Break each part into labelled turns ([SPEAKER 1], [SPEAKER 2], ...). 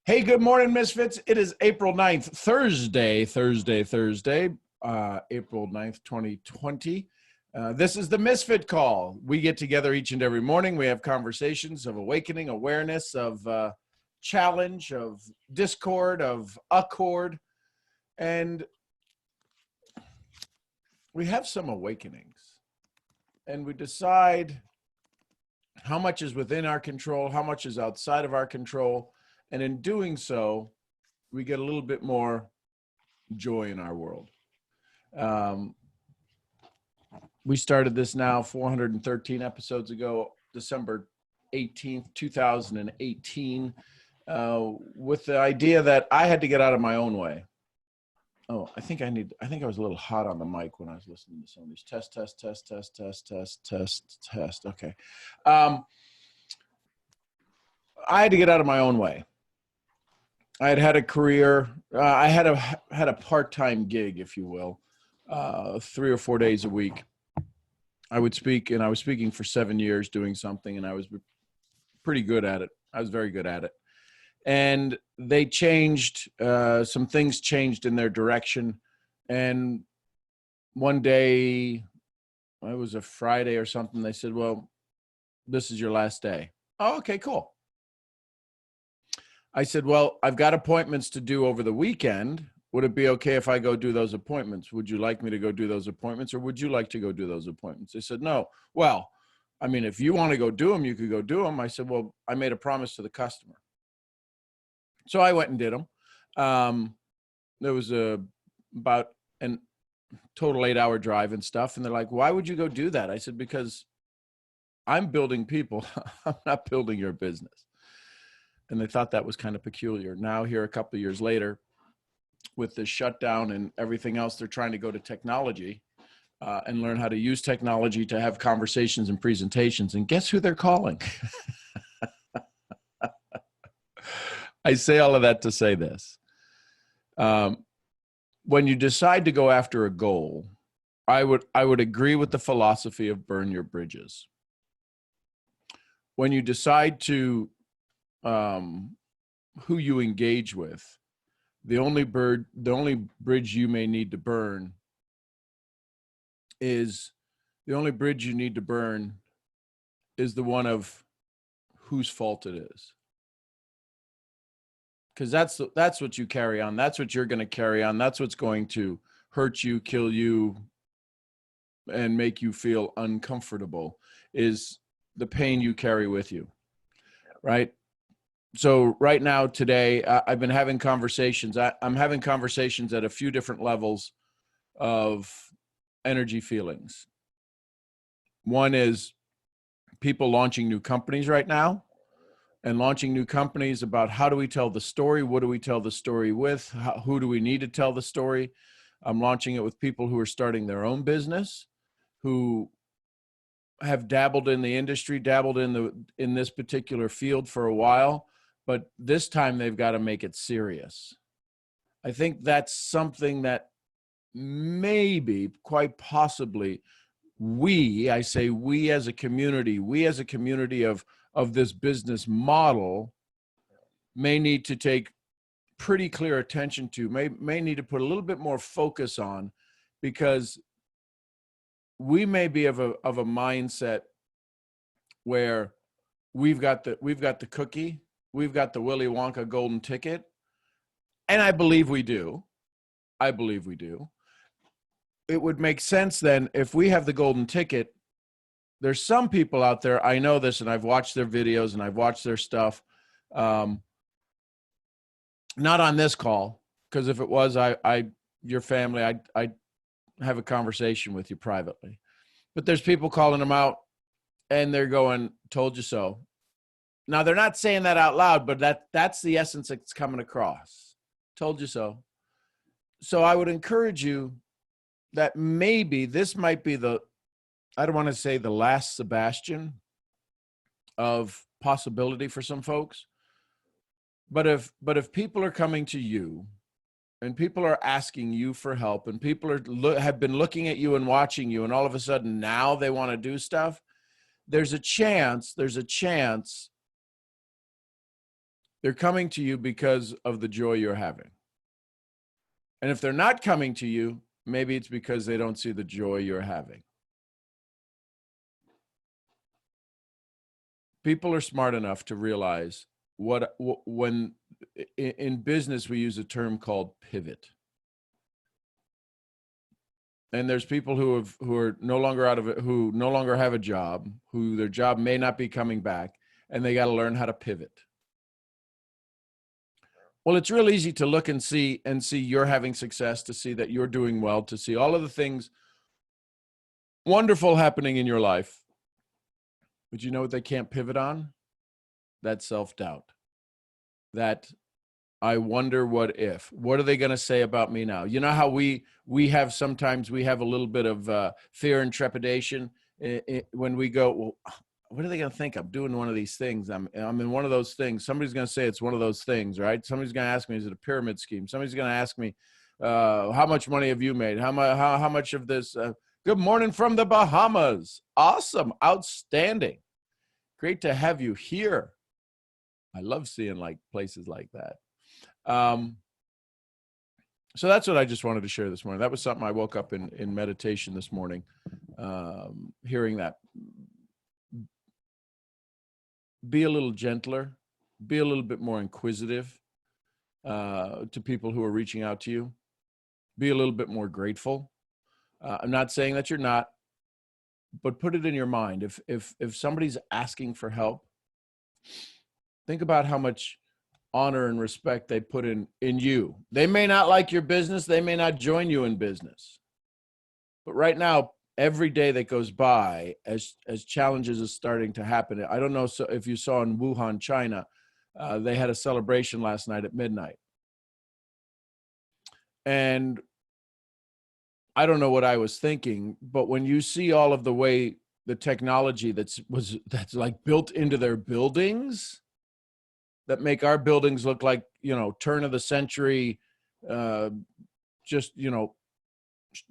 [SPEAKER 1] Hey, good morning, Misfits. It is April 9th, Thursday, April 9th, 2020. This is the Misfit Call. We get together each and every morning. We have conversations of awakening, awareness, of challenge, of discord, of accord. And we have some awakenings. And we decide how much is within our control, how much is outside of our control. And in doing so, we get a little bit more joy in our world. We started this now 413 episodes ago, December 18th, 2018, with the idea that I had to get out of my own way. Oh, I think I was a little hot on the mic when I was listening to some of these. Test. Okay. I had to get out of my own way. I had a career. I had a part-time gig, if you will, 3 or 4 days a week. I would speak, and I was speaking for 7 years doing something, and I was pretty good at it. I was very good at it. And they changed, some things changed in their direction. And one day, it was a Friday or something, they said, well, this is your last day. Oh, okay, cool. I said, well, I've got appointments to do over the weekend. Would it be okay if I go do those appointments? Would you like me to go do those appointments, or would you like to go do those appointments? They said, no. Well, I mean, if you want to go do them, you could go do them. I said, well, I made a promise to the customer. So I went and did them. There was about a total 8-hour drive and stuff. And they're like, why would you go do that? I said, because I'm building people. I'm not building your business. And they thought that was kind of peculiar. Now here a couple of years later, with the shutdown and everything else, they're trying to go to technology and learn how to use technology to have conversations and presentations. And guess who they're calling? I say all of that to say this. When you decide to go after a goal, I would agree with the philosophy of burn your bridges. When you decide to who you engage with, the only bridge you may need to burn is the one of whose fault it is. Because that's what you carry on. That's what you're going to carry on. That's what's going to hurt you, kill you, and make you feel uncomfortable, is the pain you carry with you, right? So right now, today, I've been having conversations. I'm having conversations at a few different levels of energy feelings. One is people launching new companies right now, and launching new companies about how do we tell the story? What do we tell the story with? Who do we need to tell the story? I'm launching it with people who are starting their own business, who have dabbled in the industry, dabbled in this particular field for a while, but this time they've got to make it serious. I think that's something that maybe, quite possibly, we as a community of this business model may need to take pretty clear attention to, may need to put a little bit more focus on, because we may be of a mindset where we've got the cookie, we've got the Willy Wonka golden ticket, and I believe we do. It would make sense then, if we have the golden ticket, there's some people out there, I know this, and I've watched their videos and I've watched their stuff. Not on this call, because if it was, your family, I'd have a conversation with you privately. But there's people calling them out, and they're going, told you so. Now, they're not saying that out loud, but that's the essence that's coming across. Told you so. So I would encourage you that maybe this might be I don't want to say the last Sebastian of possibility for some folks, but if people are coming to you, and people are asking you for help, and people have been looking at you and watching you, and all of a sudden now they want to do stuff, there's a chance They're coming to you because of the joy you're having. And if they're not coming to you, maybe it's because they don't see the joy you're having. People are smart enough to realize when in business we use a term called pivot. And there's people who are no longer out of it, who no longer have a job, who their job may not be coming back, and they got to learn how to pivot. Well, it's real easy to look and see you're having success, to see that you're doing well, to see all of the things wonderful happening in your life. But you know what they can't pivot on? That self-doubt. That I wonder what if. What are they going to say about me now? You know how we have sometimes we have a little bit of fear and trepidation when we go, well, what are they going to think? I'm doing one of these things. I'm in one of those things. Somebody's going to say it's one of those things, right? Somebody's going to ask me, is it a pyramid scheme? Somebody's going to ask me, how much money have you made? How much of this? Good morning from the Bahamas. Awesome. Outstanding. Great to have you here. I love seeing like places like that. So that's what I just wanted to share this morning. That was something I woke up in meditation this morning, hearing that. Be a little gentler, be a little bit more inquisitive to people who are reaching out to you. Be a little bit more grateful. I'm not saying that you're not, but put it in your mind. If somebody's asking for help, think about how much honor and respect they put in you. They may not like your business. They may not join you in business. But right now, every day that goes by, as challenges are starting to happen, I don't know if you saw in Wuhan, China, they had a celebration last night at midnight. And I don't know what I was thinking, but when you see all of the way the technology that's like built into their buildings, that make our buildings look like, turn of the century, just,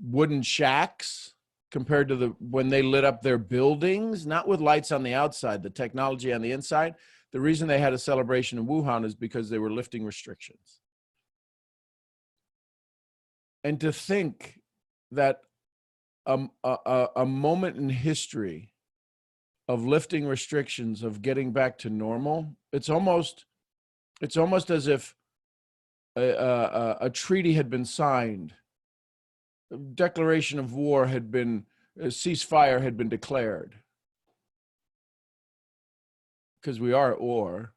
[SPEAKER 1] wooden shacks compared to when they lit up their buildings, not with lights on the outside, the technology on the inside. The reason they had a celebration in Wuhan is because they were lifting restrictions. And to think that a moment in history of lifting restrictions, of getting back to normal, it's almost as if a treaty had been signed, a declaration of war had been, a ceasefire had been declared. Because we are at war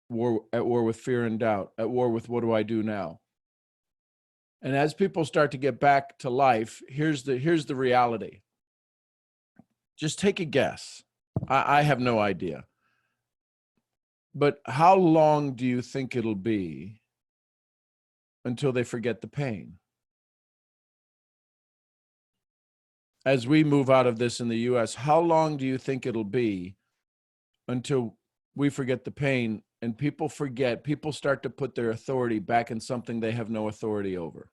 [SPEAKER 1] with fear and doubt, at war with what do I do now? And as people start to get back to life, here's the reality. Just take a guess. I have no idea. But how long do you think it'll be until they forget the pain? As we move out of this in the US, how long do you think it'll be until we forget the pain and people start to put their authority back in something they have no authority over?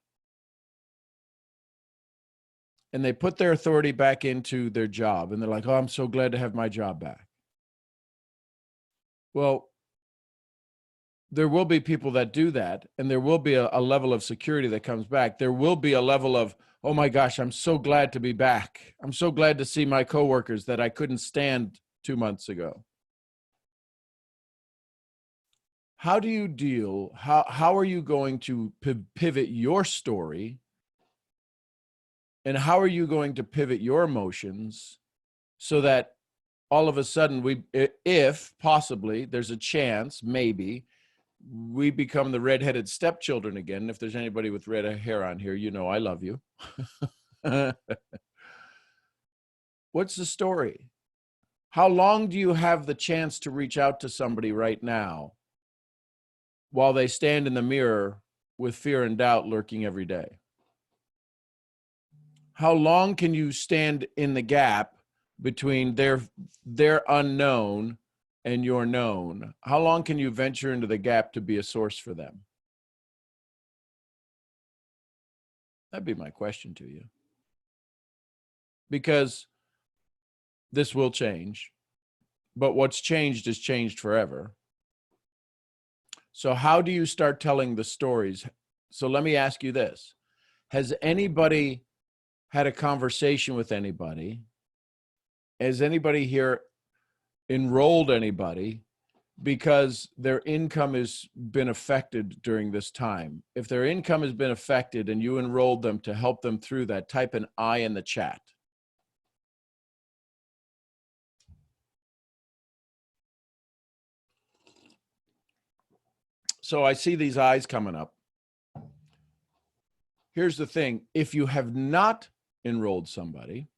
[SPEAKER 1] And they put their authority back into their job, and they're like, oh, I'm so glad to have my job back. Well, there will be people that do that, and there will be a level of security that comes back. There will be a level of, oh my gosh, I'm so glad to be back. I'm so glad to see my coworkers that I couldn't stand 2 months ago. How do you deal? How are you going to pivot your story? And how are you going to pivot your emotions so that all of a sudden if possibly there's a chance, maybe, we become the redheaded stepchildren again. If there's anybody with red hair on here, I love you. What's the story? How long do you have the chance to reach out to somebody right now while they stand in the mirror with fear and doubt lurking every day? How long can you stand in the gap between their unknown and your known? How long can you venture into the gap to be a source for them? That'd be my question to you. Because this will change, but what's changed is changed forever. So how do you start telling the stories? So let me ask you this. Has anybody had a conversation with anybody? Has anybody here enrolled anybody because their income has been affected during this time? If their income has been affected and you enrolled them to help them through that, type an I in the chat. So I see these eyes coming up. Here's the thing. If you have not enrolled somebody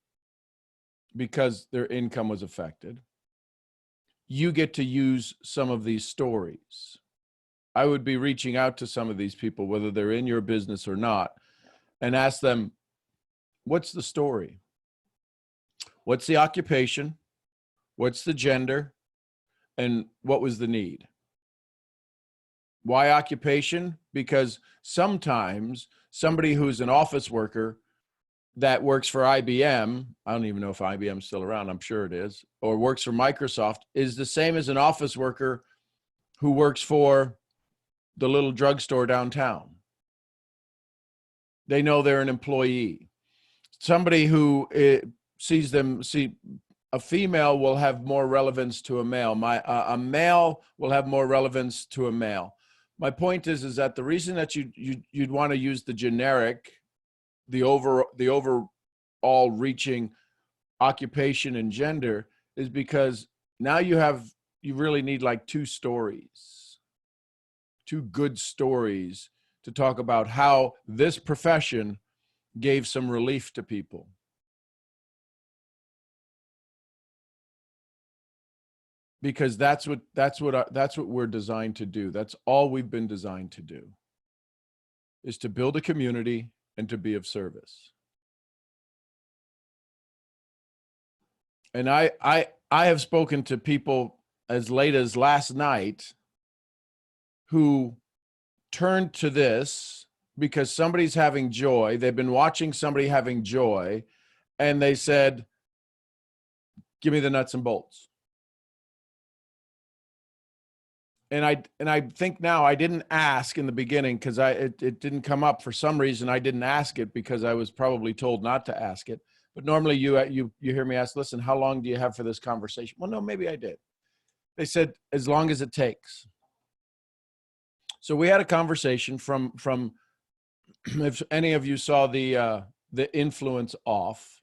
[SPEAKER 1] because their income was affected, you get to use some of these stories. I would be reaching out to some of these people, whether they're in your business or not, and ask them, what's the story? What's the occupation? What's the gender? And what was the need? Why occupation? Because sometimes somebody who's an office worker that works for IBM, I don't even know if IBM's still around, I'm sure it is, or works for Microsoft, is the same as an office worker who works for the little drugstore downtown. They know they're an employee. Somebody who sees a female will have more relevance to a male. A male will have more relevance to a male. My point is that the reason that you'd want to use the generic, the overall reaching occupation and gender is because now you really need like two good stories to talk about how this profession gave some relief to people. Because that's what we're designed to do. That's all we've been designed to do, is to build a community and to be of service. And I have spoken to people as late as last night who turned to this because somebody's having joy. They've been watching somebody having joy, and they said, give me the nuts and bolts. And I think now, I didn't ask in the beginning because it didn't come up for some reason. I didn't ask it because I was probably told not to ask it. But normally you hear me ask, listen, how long do you have for this conversation? Well, no, maybe I did. They said, as long as it takes. So we had a conversation from if any of you saw the influence off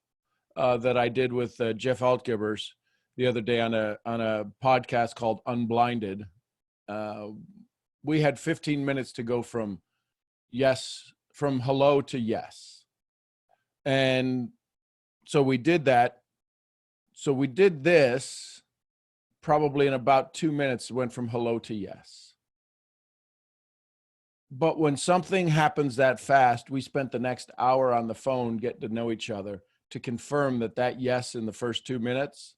[SPEAKER 1] that I did with Jeff Altgibers the other day on a podcast called Unblinded. We had 15 minutes to go from hello to yes. And so we did that. So we did this probably in about 2 minutes, went from hello to yes. But when something happens that fast, we spent the next hour on the phone getting to know each other to confirm that yes in the first 2 minutes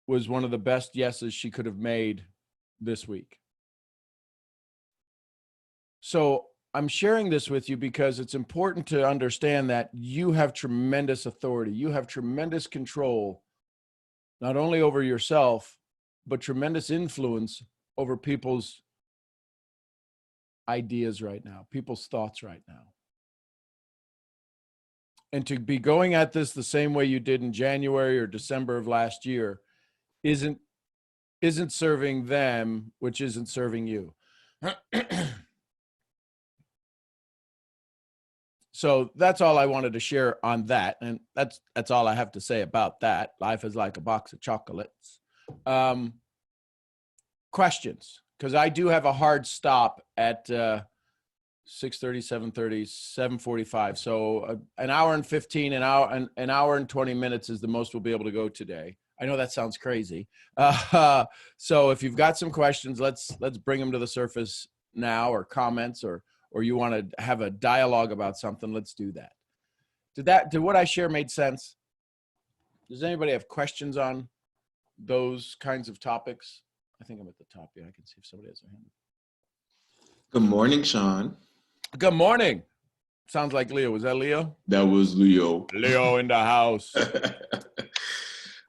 [SPEAKER 1] was one of the best yeses she could have made this week. So I'm sharing this with you because it's important to understand that you have tremendous authority. You have tremendous control, not only over yourself, but tremendous influence over people's ideas right now, people's thoughts right now. And to be going at this the same way you did in January or December of last year isn't serving them, which isn't serving you. So that's all I wanted to share on that. And that's all I have to say about that. Life is like a box of chocolates. Questions, because I do have a hard stop at 6:30, 7:30, 7:45. So an hour and 15, an hour and 20 minutes is the most we'll be able to go today. I know that sounds crazy. So if you've got some questions, let's bring them to the surface now, or comments, or you want to have a dialogue about something, let's do that. Did what I share made sense? Does anybody have questions on those kinds of topics? I think I'm at the top here. I can see if somebody has their hand.
[SPEAKER 2] Good morning, Sean.
[SPEAKER 1] Good morning. Sounds like Leo. Was that Leo?
[SPEAKER 2] That was Leo.
[SPEAKER 1] Leo in the house.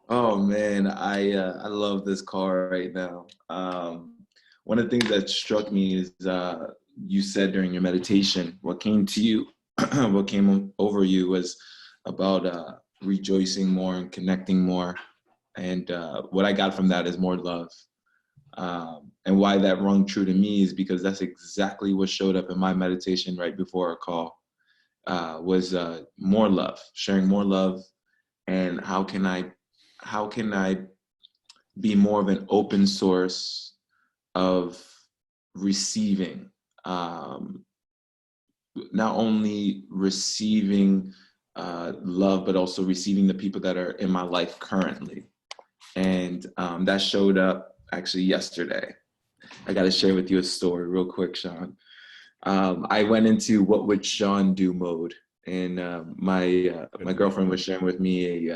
[SPEAKER 2] Oh man, I love this call right now. One of the things that struck me is you said during your meditation, what came to you, what came over you was about rejoicing more and connecting more. And what I got from that is more love. And why that rung true to me is because that's exactly what showed up in my meditation right before our call. Was more love, sharing more love, and how can I be more of an open source of receiving, not only receiving love, but also receiving the people that are in my life currently. And that showed up actually yesterday. I got to share with you a story real quick, Sean. I went into what would Sean do mode, and my girlfriend was sharing with me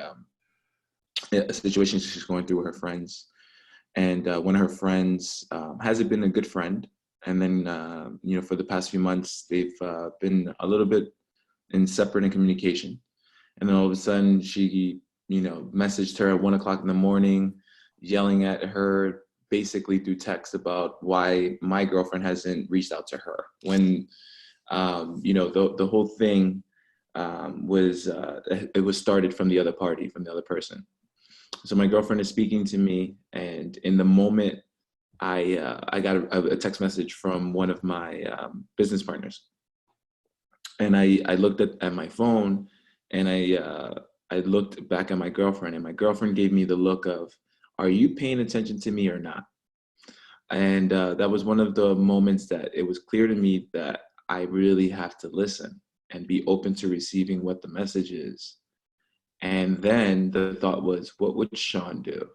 [SPEAKER 2] a situation she's going through with her friends, and one of her friends hasn't been a good friend, and then for the past few months they've been a little bit in separate in communication, and then all of a sudden she messaged her at 1 o'clock in the morning, yelling at her basically through text about why my girlfriend hasn't reached out to her when the whole thing was it was started from the other party, from the other person. So my girlfriend is speaking to me, and in the moment, I got a text message from one of my business partners, and I looked at my phone, and I looked back at my girlfriend, and my girlfriend gave me the look of, "Are you paying attention to me or not?" And that was one of the moments that it was clear to me that I really have to listen and be open to receiving what the message is. And then the thought was, what would Sean do?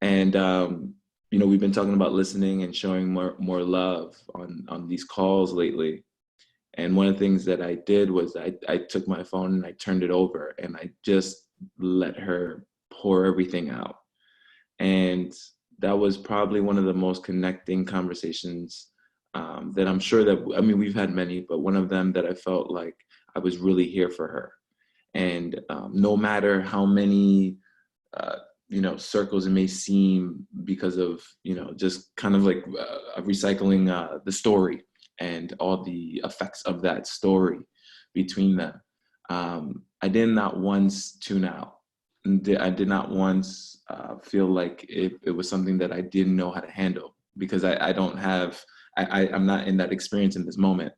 [SPEAKER 2] And we've been talking about listening and showing more love on these calls lately. And one of the things that I did was I took my phone and I turned it over and I just let her pour everything out. And that was probably one of the most connecting conversations that I'm sure that, I mean, we've had many, but one of them that I felt like I was really here for her. And no matter how many circles it may seem, because of just kind of like recycling the story and all the effects of that story between them, I did not once tune out. I did not once feel like it was something that I didn't know how to handle, because I don't have, I'm not in that experience in this moment.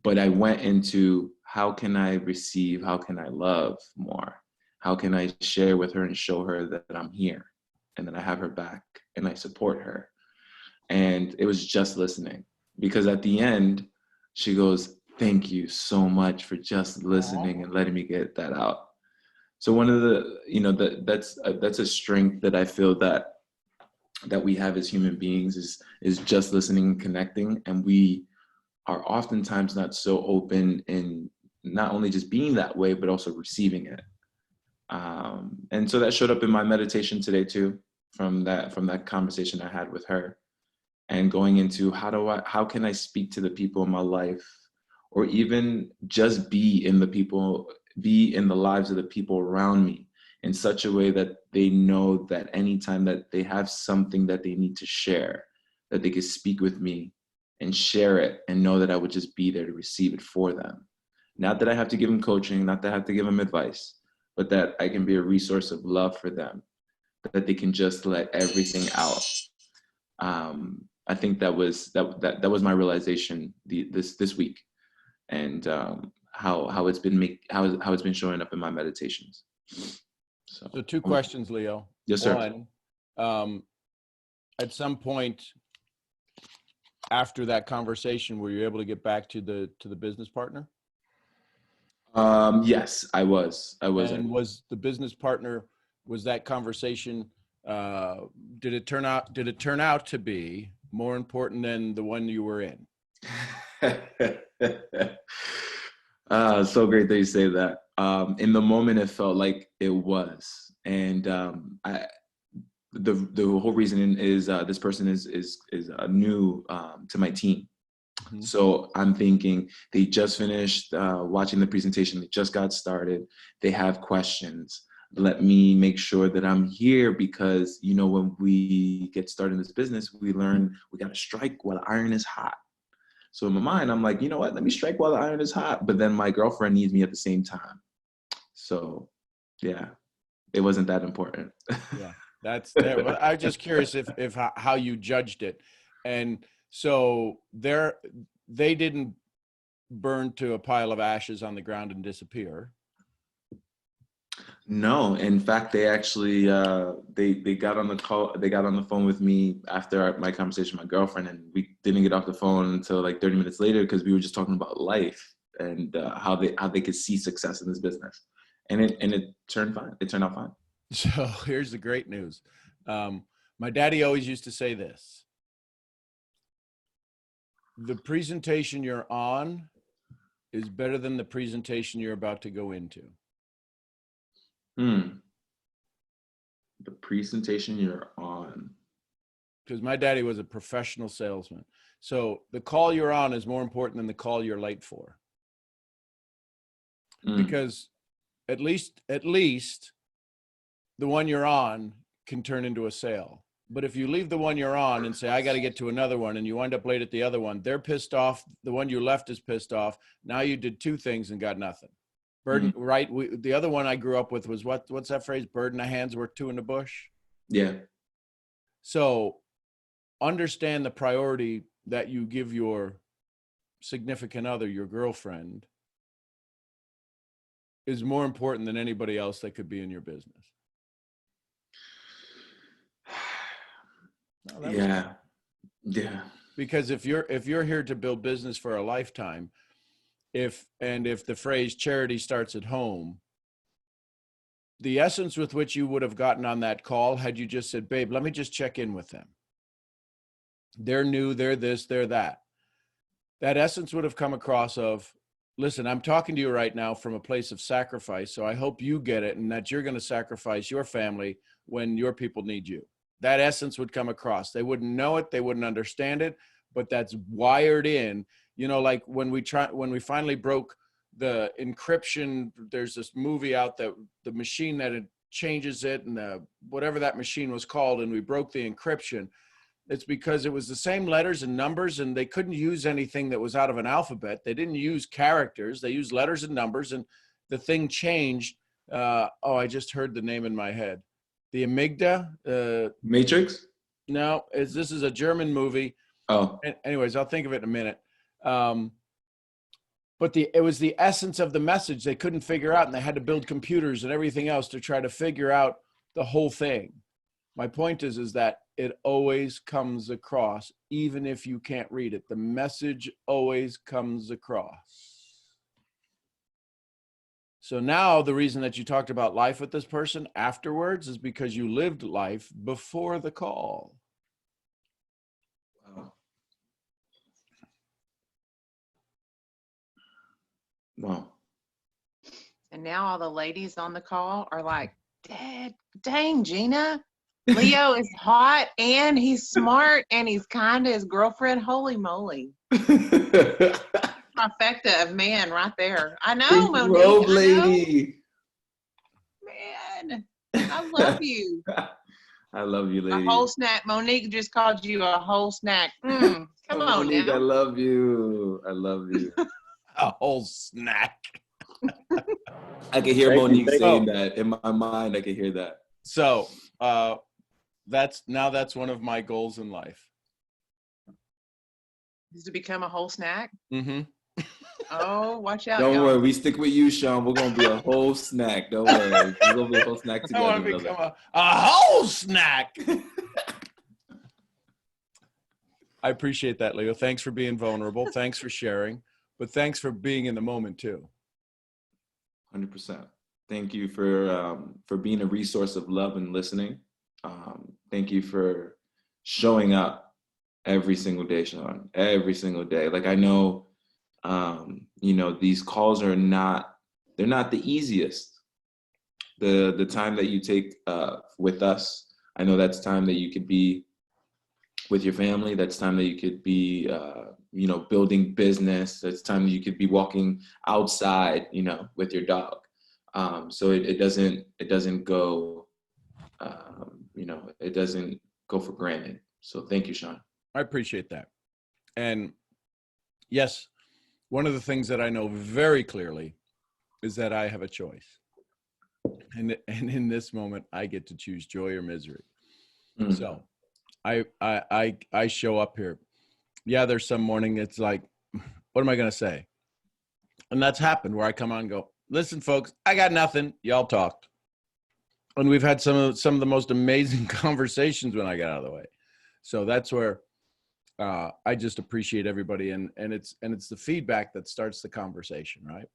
[SPEAKER 2] But I went into, how can I receive? How can I love more? How can I share with her and show her that I'm here and that I have her back and I support her? And it was just listening, because at the end, she goes, "Thank you so much for just listening and letting me get that out." So one of the, that's a strength that I feel that we have as human beings is just listening and connecting. And we are oftentimes not so open in not only just being that way, but also receiving it. And so that showed up in my meditation today too, from that conversation I had with her, and going into, how can I speak to the people in my life, or even just be in the lives of the people around me in such a way that they know that anytime that they have something that they need to share, that they could speak with me and share it, and know that I would just be there to receive it for them. Not that I have to give them coaching, not that I have to give them advice, but that I can be a resource of love for them, that they can just let everything out. I think that was my realization this week, and how it's been showing up in my meditations.
[SPEAKER 1] So two questions, Leo.
[SPEAKER 2] Yes, sir.
[SPEAKER 1] One, at some point after that conversation, were you able to get back to the business partner?
[SPEAKER 2] Yes, I was.
[SPEAKER 1] And was the business partner, was that conversation, did it turn out to be more important than the one you were in?
[SPEAKER 2] So great that you say that. In the moment, it felt like it was, and the whole reason is this person is new to my team. Mm-hmm. So I'm thinking they just finished watching the presentation. They just got started. They have questions. let me make sure that I'm here because, you know, when we get started in this business, we learn we got to strike while the iron is hot. So in my mind, I'm like, you know what? Let me strike while the iron is hot. But then my girlfriend needs me at the same time. So yeah, it wasn't that important.
[SPEAKER 1] Yeah, that's that. Well, I'm just curious if how you judged it, and so they didn't burn to a pile of ashes on the ground and disappear.
[SPEAKER 2] No, in fact, they actually they got on the call. They got on the phone with me after my conversation with my girlfriend, and we didn't get off the phone until like 30 minutes later because we were just talking about life and how they could see success in this business, and it turned fine. It turned out fine.
[SPEAKER 1] So here's the great news. My daddy always used to say this: the presentation you're on is better than the presentation you're about to go into.
[SPEAKER 2] The presentation you're on.
[SPEAKER 1] Because my daddy was a professional salesman. So the call you're on is more important than the call you're late for. Because at least the one you're on can turn into a sale. But if you leave the one you're on and say, I got to get to another one, and you wind up late at the other one, they're pissed off. The one you left is pissed off. Now you did two things and got nothing. Bird, right? The other one I grew up with was what's that phrase? Bird in the hand's worth two in the bush.
[SPEAKER 2] Yeah.
[SPEAKER 1] So understand the priority that you give your significant other, your girlfriend, is more important than anybody else that could be in your business. No,
[SPEAKER 2] Yeah.
[SPEAKER 1] Because if you're here to build business for a lifetime, if the phrase charity starts at home, the essence with which you would have gotten on that call had you just said, babe, let me just check in with them. They're new, they're this, they're that. That essence would have come across of, listen, I'm talking to you right now from a place of sacrifice, so I hope you get it and that you're going to sacrifice your family when your people need you. That essence would come across. They wouldn't know it, they wouldn't understand it, but that's wired in. You know, like when we finally broke the encryption, there's this movie out that the machine that it changes it and whatever that machine was called, and we broke the encryption. It's because it was the same letters and numbers, and they couldn't use anything that was out of an alphabet. They didn't use characters. They used letters and numbers, and the thing changed. I just heard the name in my head. The Amygdala.
[SPEAKER 2] Matrix?
[SPEAKER 1] No, this is a German movie.
[SPEAKER 2] Oh.
[SPEAKER 1] Anyways, I'll think of it in a minute. But it was the essence of the message they couldn't figure out, and they had to build computers and everything else to try to figure out the whole thing. My point is that it always comes across, even if you can't read it. The message always comes across. So now the reason that you talked about life with this person afterwards is because you lived life before the call.
[SPEAKER 2] Wow.
[SPEAKER 3] And now all the ladies on the call are like, dang, Gina, Leo is hot and he's smart and he's kind to his girlfriend. Holy moly. Trifecta of man right there. I know, Monique.
[SPEAKER 2] Robe lady.
[SPEAKER 3] Man, I love you.
[SPEAKER 2] I love you, lady.
[SPEAKER 3] A whole snack. Monique just called you a whole snack. Come on,
[SPEAKER 2] Monique,
[SPEAKER 3] now.
[SPEAKER 2] I love you. I love you.
[SPEAKER 1] A whole snack.
[SPEAKER 2] I can hear Monique saying that in my mind. I can hear that.
[SPEAKER 1] So that's one of my goals in life.
[SPEAKER 3] Is to become a whole snack?
[SPEAKER 1] Mm-hmm.
[SPEAKER 3] Oh, watch out.
[SPEAKER 2] Don't worry, we stick with you, Sean. We're gonna be a whole snack. Don't worry. We're gonna be a whole snack together.
[SPEAKER 1] I want to become a whole snack. I appreciate that, Leo. Thanks for being vulnerable. Thanks for sharing. But thanks for being in the moment too.
[SPEAKER 2] 100%. Thank you for being a resource of love and listening. Thank you for showing up every single day, Sean. Every single day. Like I know, these calls are not the easiest. The time that you take with us, I know that's time that you could be with your family. That's time that you could be, building business. That's time that you could be walking outside, with your dog. So it doesn't go, it doesn't go for granted. So thank you, Sean.
[SPEAKER 1] I appreciate that. And yes, one of the things that I know very clearly is that I have a choice. And in this moment, I get to choose joy or misery.
[SPEAKER 2] Mm.
[SPEAKER 1] So I show up here. Yeah, there's some morning it's like, what am I going to say? And that's happened where I come on and go, listen, folks, I got nothing. Y'all talked. And we've had some of the most amazing conversations when I got out of the way. So that's where I just appreciate everybody. And it's the feedback that starts the conversation, right?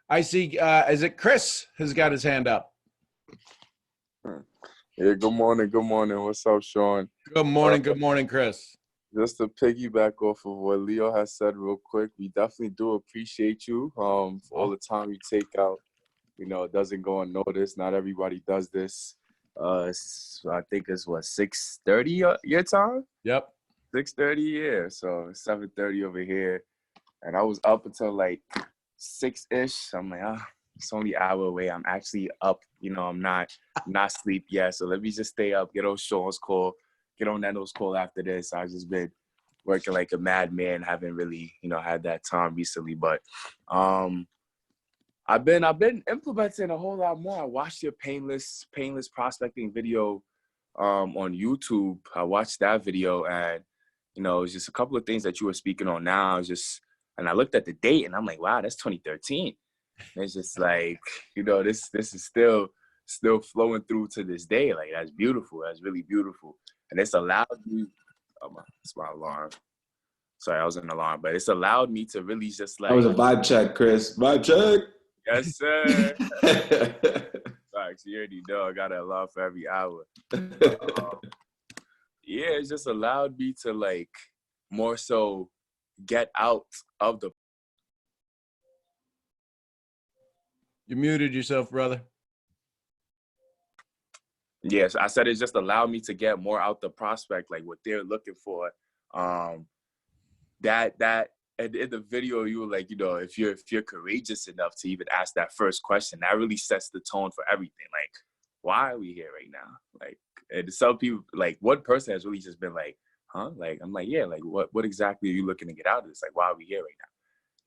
[SPEAKER 1] I see, is it Chris has got his hand up?
[SPEAKER 4] Yeah, good morning. Good morning. What's up, Sean?
[SPEAKER 1] Good morning, Chris.
[SPEAKER 4] Just to piggyback off of what Leo has said real quick, we definitely do appreciate you for all the time you take out. It doesn't go unnoticed. Not everybody does this. I think it's 6:30 your time?
[SPEAKER 1] Yep.
[SPEAKER 4] 6:30, yeah. So 7:30 over here. And I was up until like 6-ish. I'm like, it's only an hour away. I'm actually up. I'm not asleep yet. So let me just stay up, get on Sean's call, get on Nenno's call after this. I've just been working like a madman. Haven't really, had that time recently. But I've been implementing a whole lot more. I watched your painless prospecting video on YouTube. I watched that video, and it's just a couple of things that you were speaking on now. And I looked at the date, and I'm like, wow, that's 2013. And it's just like, this is still flowing through to this day. Like, that's beautiful. That's really beautiful. And it's allowed me. It's my alarm. Sorry, I was an alarm, but it's allowed me to really just like.
[SPEAKER 2] That was a vibe check, Chris. Vibe check.
[SPEAKER 4] Yes, sir. Facts. You already know I got an alarm for every hour. Yeah, it's just allowed me to like more so get out of the.
[SPEAKER 1] You muted yourself, brother.
[SPEAKER 4] Yes, I said it just allowed me to get more out the prospect, like what they're looking for. That and in the video, you were like, if you're courageous enough to even ask that first question, that really sets the tone for everything. Like, why are we here right now? Like, and some people, like, one person has really just been like, huh? Like, I'm like, yeah, like, what exactly are you looking to get out of this? Like, why are we here right now?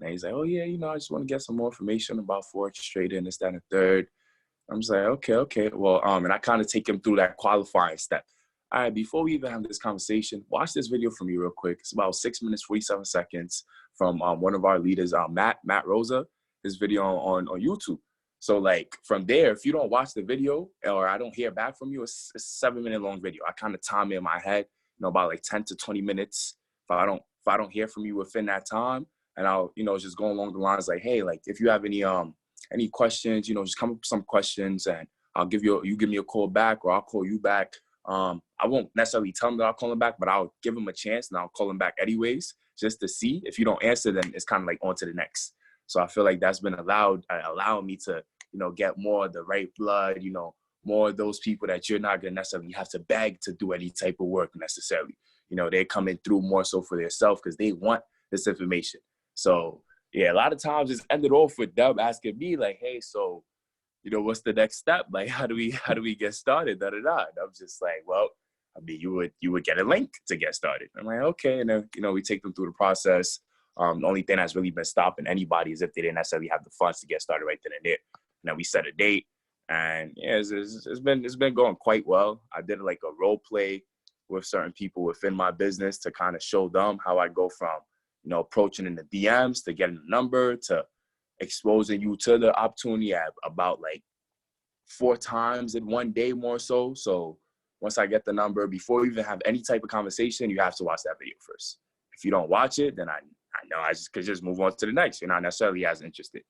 [SPEAKER 4] And he's like, oh yeah, I just want to get some more information about Forex trading, this, that, and the third. I'm just like, okay. Well, and I kind of take him through that qualifying step. All right, before we even have this conversation, watch this video from me real quick. It's about 6 minutes, 47 seconds from one of our leaders, Matt Rosa, his video on YouTube. So like from there, if you don't watch the video or I don't hear back from you, it's a 7-minute long video. I kind of time it in my head, about like 10 to 20 minutes. If I don't hear from you within that time, and I'll, just go along the lines like, hey, like if you have any questions, just come up with some questions and I'll give you give me a call back or I'll call you back. I won't necessarily tell him that I'll call him back, but I'll give him a chance and I'll call him back anyways, just to see. If you don't answer, then it's kind of like on to the next. So I feel like that's been allowing me to, get more of the right blood, more of those people that you're not going to necessarily have to beg to do any type of work necessarily. They're coming through more so for themselves because they want this information. So yeah, a lot of times it's ended off with them asking me like, hey, so, what's the next step? Like, how do we get started? And I'm just like, well, I mean, you would get a link to get started. I'm like, okay. And then, we take them through the process. The only thing that's really been stopping anybody is if they didn't necessarily have the funds to get started right then and there. And then we set a date, and yeah, it's been going quite well. I did like a role play with certain people within my business to kind of show them how I go from, approaching in the DMs to getting the number to exposing you to the opportunity at about like 4 times in one day more so. So once I get the number, before we even have any type of conversation, you have to watch that video first. If you don't watch it, then I know I could just move on to the next. You're not necessarily as interested.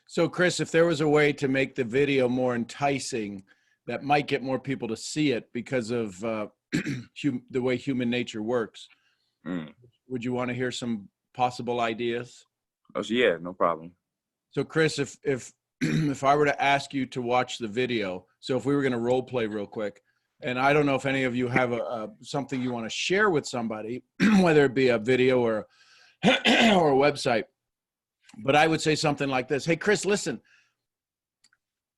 [SPEAKER 1] So Chris, if there was a way to make the video more enticing that might get more people to see it because of the way human nature works, would you want to hear some possible ideas?
[SPEAKER 4] Oh, yeah, no problem.
[SPEAKER 1] So Chris, if I were to ask you to watch the video, so if we were going to role play real quick, and I don't know if any of you have something you want to share with somebody, whether it be a video or or a website, but I would say something like this. Hey, Chris, listen,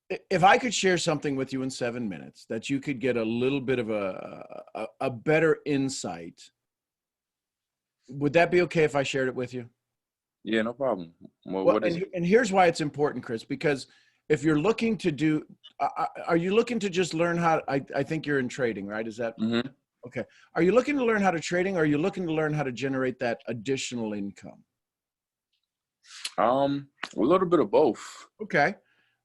[SPEAKER 1] if I could share something with you in 7 minutes that you could get a little bit of a better insight, would that be okay if I shared it with you?
[SPEAKER 4] Yeah, no problem. Well,
[SPEAKER 1] Well,
[SPEAKER 4] what is it?
[SPEAKER 1] and here's why it's important, Chris, because if you're looking to do, are you looking to just learn how, I think you're in trading, right? Is that,
[SPEAKER 4] Mm-hmm.
[SPEAKER 1] okay. Are you looking to learn how to trading, or are you looking to learn how to generate that additional income?
[SPEAKER 4] A little bit of both.
[SPEAKER 1] Okay.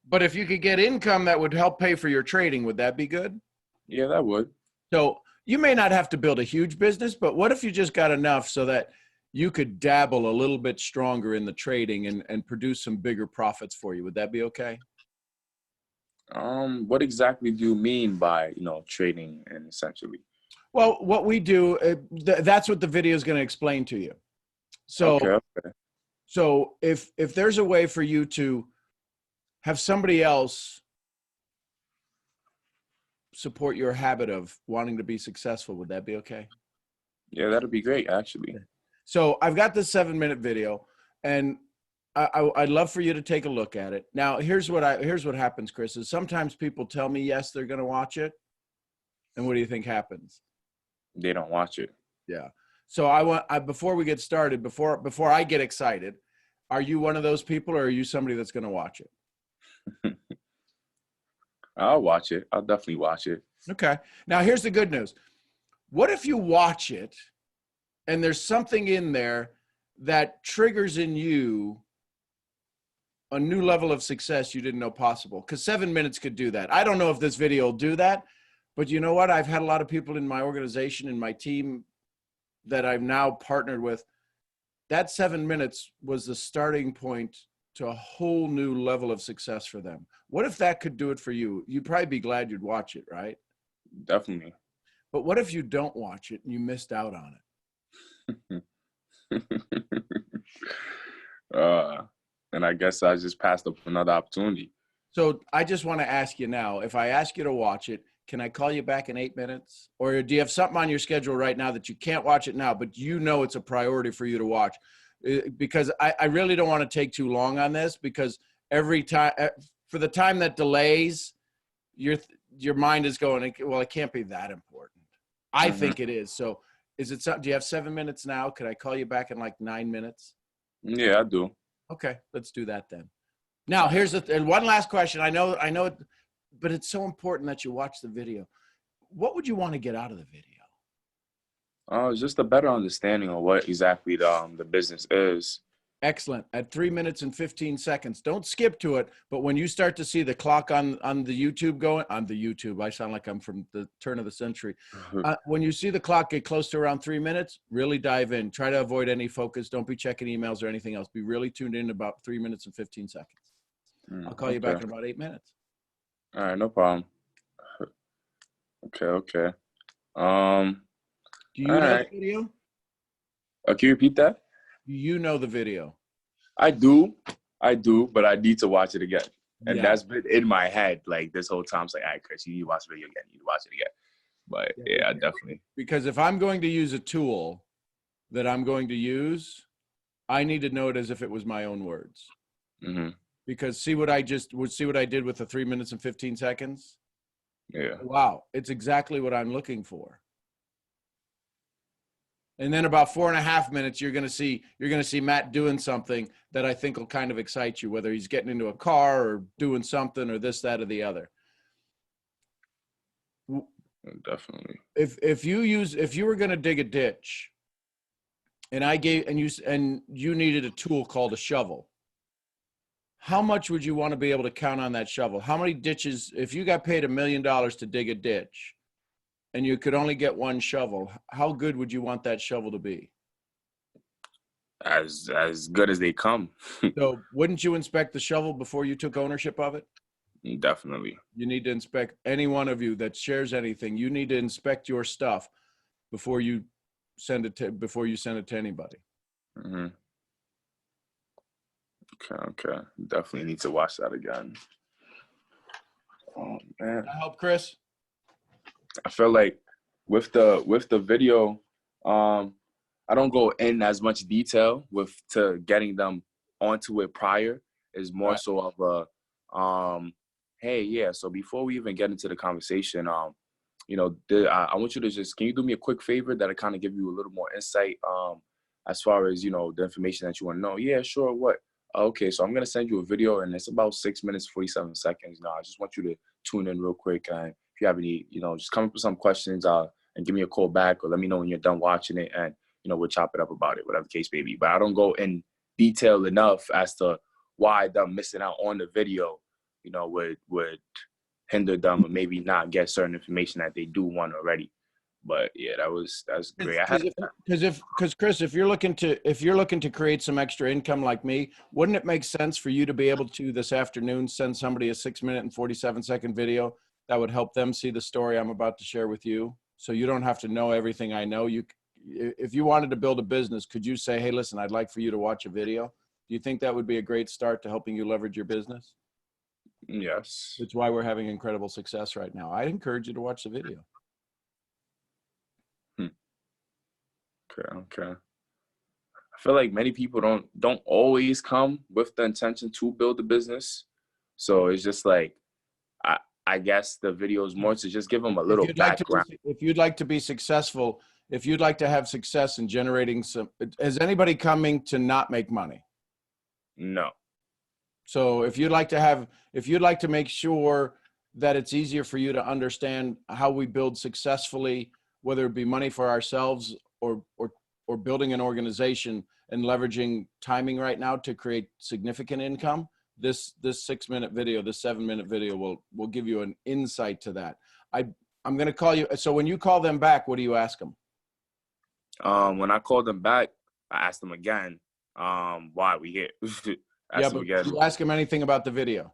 [SPEAKER 1] But if you could get income that would help pay for your trading, would that be good?
[SPEAKER 4] Yeah, that would.
[SPEAKER 1] So you may not have to build a huge business, but what if you just got enough so that you could dabble a little bit stronger in the trading and produce some bigger profits for you? Would that be okay?
[SPEAKER 4] What exactly do you mean by, trading and essentially?
[SPEAKER 1] Well, what we do, that's what the video is going to explain to you. So,
[SPEAKER 4] Okay.
[SPEAKER 1] so if there's a way for you to have somebody else support your habit of wanting to be successful, would that be okay?
[SPEAKER 4] Yeah, that'd be great, actually.
[SPEAKER 1] So I've got this 7-minute video, and I'd love for you to take a look at it. Now, here's what happens, Chris, is sometimes people tell me, yes, they're going to watch it. And what do you think happens?
[SPEAKER 4] They don't watch it.
[SPEAKER 1] Yeah. So before we get started, before I get excited, are you one of those people, or are you somebody that's going to watch it?
[SPEAKER 4] I'll watch it. I'll definitely watch it.
[SPEAKER 1] Okay. Now, here's the good news. What if you watch it and there's something in there that triggers in you a new level of success you didn't know possible? Because 7 minutes could do that. I don't know if this video will do that, but you know what? I've had a lot of people in my organization, in my team that I've now partnered with. That 7 minutes was the starting point to a whole new level of success for them. What if that could do it for you? You'd probably be glad you'd watch it, right?
[SPEAKER 4] Definitely.
[SPEAKER 1] But what if you don't watch it and you missed out on it?
[SPEAKER 4] And I guess I just passed up another opportunity.
[SPEAKER 1] So I just want to ask you now, if I ask you to watch it, can I call you back in 8 minutes? Or do you have something on your schedule right now that you can't watch it now, but you know it's a priority for you to watch? Because I really don't want to take too long on this, because every time, for the time that delays, your mind is going, well, it can't be that important. I think it is. So is it something? Do you have 7 minutes now? Could I call you back in like 9 minutes?
[SPEAKER 4] Yeah, I do.
[SPEAKER 1] Okay, let's do that then. Now, here's and one last question. I know, but it's so important that you watch the video. What would you want to get out of the video?
[SPEAKER 4] Just a better understanding of what exactly the business is.
[SPEAKER 1] Excellent. At 3 minutes and 15 seconds, don't skip to it. But when you start to see the clock on the YouTube going, on the YouTube, I sound like I'm from the turn of the century. When you see the clock get close to around 3 minutes, really dive in. Try to avoid any focus. Don't be checking emails or anything else. Be really tuned in about 3 minutes and 15 seconds. I'll call you back in about 8 minutes.
[SPEAKER 4] All right, no problem. Okay.
[SPEAKER 1] Do you know the video?
[SPEAKER 4] Can you repeat that?
[SPEAKER 1] Do you know the video?
[SPEAKER 4] I do, but I need to watch it again. And
[SPEAKER 1] Yeah.
[SPEAKER 4] that's been in my head like this whole time. It's like, all right, Chris, you need to watch the video again. You need to watch it again. But yeah, definitely.
[SPEAKER 1] Because if I'm going to use a tool that I'm going to use, I need to know it as if it was my own words.
[SPEAKER 4] Mm-hmm.
[SPEAKER 1] Because see what I did with the 3 minutes and 15 seconds?
[SPEAKER 4] Yeah.
[SPEAKER 1] Wow, it's exactly what I'm looking for. And then about 4.5 minutes, you're going to see Matt doing something that I think will kind of excite you, whether he's getting into a car or doing something or this, that, or the other.
[SPEAKER 4] Definitely.
[SPEAKER 1] If you were going to dig a ditch, and you needed a tool called a shovel, how much would you want to be able to count on that shovel? How many ditches, if you got paid $1 million to dig a ditch and you could only get one shovel, how good would you want that shovel to be?
[SPEAKER 4] As good as they come.
[SPEAKER 1] So wouldn't you inspect the shovel before you took ownership of it?
[SPEAKER 4] Definitely.
[SPEAKER 1] You need to inspect, any one of you that shares anything, you need to inspect your stuff before you send it to anybody.
[SPEAKER 4] Mm-hmm. Okay. Definitely need to watch that again. Oh man.
[SPEAKER 1] Can I help, Chris?
[SPEAKER 4] I feel like with the video, I don't go in as much detail to getting them onto it prior. Is more so of a Hey, yeah. So before we even get into the conversation, I want you to can you do me a quick favor that'll kind of give you a little more insight, as far as, the information that you want to know? Yeah, sure. What? Okay, so I'm gonna send you a video, and it's about 6 minutes, 47 seconds. Now, I just want you to tune in real quick, and if you have any, just come up with some questions, and give me a call back, or let me know when you're done watching it, and we'll chop it up about it, whatever the case may be. But I don't go in detail enough as to why them missing out on the video, would hinder them or maybe not get certain information that they do want already. But yeah, that's great.
[SPEAKER 1] Because Chris, if you're looking to create some extra income like me, wouldn't it make sense for you to be able to this afternoon send somebody a 6-minute and 47-second video that would help them see the story I'm about to share with you? So you don't have to know everything I know. If you wanted to build a business, could you say, hey, listen, I'd like for you to watch a video? Do you think that would be a great start to helping you leverage your business?
[SPEAKER 4] Yes.
[SPEAKER 1] It's why we're having incredible success right now. I'd encourage you to watch the video.
[SPEAKER 4] Okay. I feel like many people don't always come with the intention to build a business. So it's just like, I guess the video is more to just give them a little background.
[SPEAKER 1] If you'd like to be successful, if you'd like to have success in generating is anybody coming to not make money?
[SPEAKER 4] No.
[SPEAKER 1] So if you'd like to make sure that it's easier for you to understand how we build successfully, whether it be money for ourselves or building an organization and leveraging timing right now to create significant income, this 6-minute video, this 7-minute video will give you an insight to that. I'm going to call you. So when you call them back, what do you ask them?
[SPEAKER 4] When I call them back, I ask them again, why we here?
[SPEAKER 1] But did you ask them anything about the video?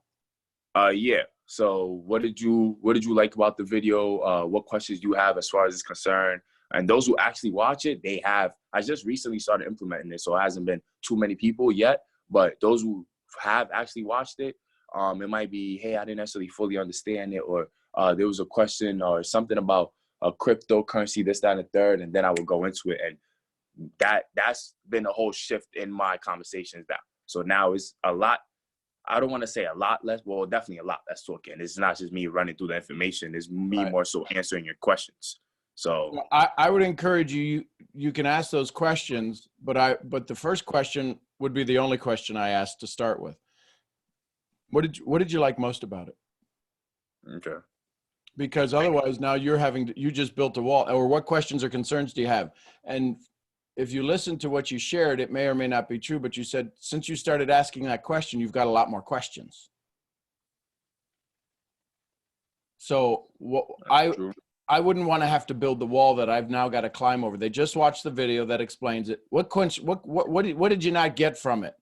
[SPEAKER 4] Yeah. So what did you like about the video? What questions do you have as far as it's concerned? And those who actually watch it, I just recently started implementing it, so it hasn't been too many people yet. But those who have actually watched it, it might be, hey, I didn't necessarily fully understand it, or there was a question or something about a cryptocurrency, this, that, and the third, and then I would go into it. And that's been a whole shift in my conversations now. So now it's a lot. I don't want to say a lot less, well, definitely a lot less talking. It's not just me running through the information. It's me more so answering your questions. So
[SPEAKER 1] I would encourage you can ask those questions, but the first question would be the only question I asked to start with. What did you like most about it?
[SPEAKER 4] Okay.
[SPEAKER 1] Because otherwise now you just built a wall. Or what questions or concerns do you have? And if you listen to what you shared, it may or may not be true, but you said, since you started asking that question, you've got a lot more questions. So I wouldn't want to have to build the wall that I've now got to climb over. They just watched the video that explains it. What did you not get from it?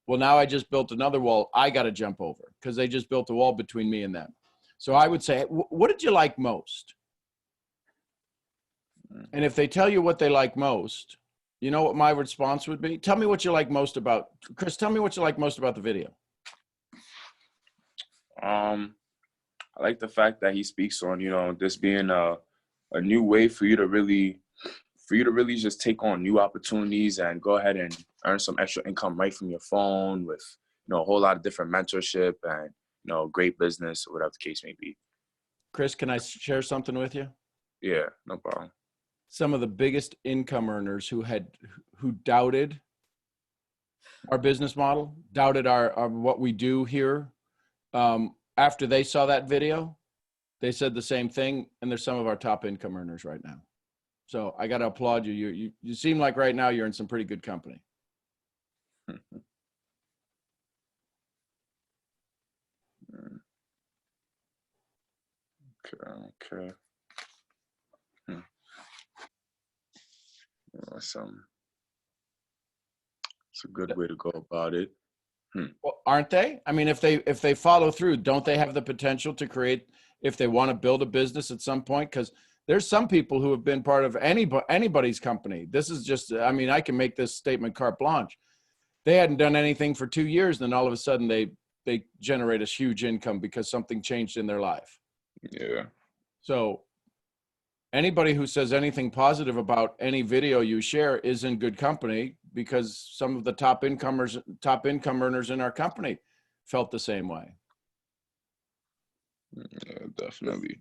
[SPEAKER 1] Well, now I just built another wall I got to jump over because they just built a wall between me and them. So I would say, what did you like most? And if they tell you what they like most, you know what my response would be? Tell me what you like most about, Chris, tell me what you like most about the video.
[SPEAKER 4] I like the fact that he speaks on, this being a new way for you to really just take on new opportunities and go ahead and earn some extra income right from your phone with, a whole lot of different mentorship and, great business or whatever the case may be.
[SPEAKER 1] Chris, can I share something with you?
[SPEAKER 4] Yeah, no problem.
[SPEAKER 1] Some of the biggest income earners who doubted our business model, doubted our what we do here, after they saw that video, they said the same thing, and they're some of our top income earners right now. So I got to applaud you. You seem like right now you're in some pretty good company.
[SPEAKER 4] Okay. Awesome. It's a good way to go about it.
[SPEAKER 1] Well, aren't they? I mean, if they follow through, don't they have the potential to create, if they want to build a business at some point? Because there's some people who have been part of anybody's company. This is just, I mean, I can make this statement carte blanche. They hadn't done anything for 2 years, and then all of a sudden they generate a huge income because something changed in their life.
[SPEAKER 4] Yeah. So
[SPEAKER 1] anybody who says anything positive about any video you share is in good company, because some of the top income earners in our company felt the same way.
[SPEAKER 4] Yeah, definitely.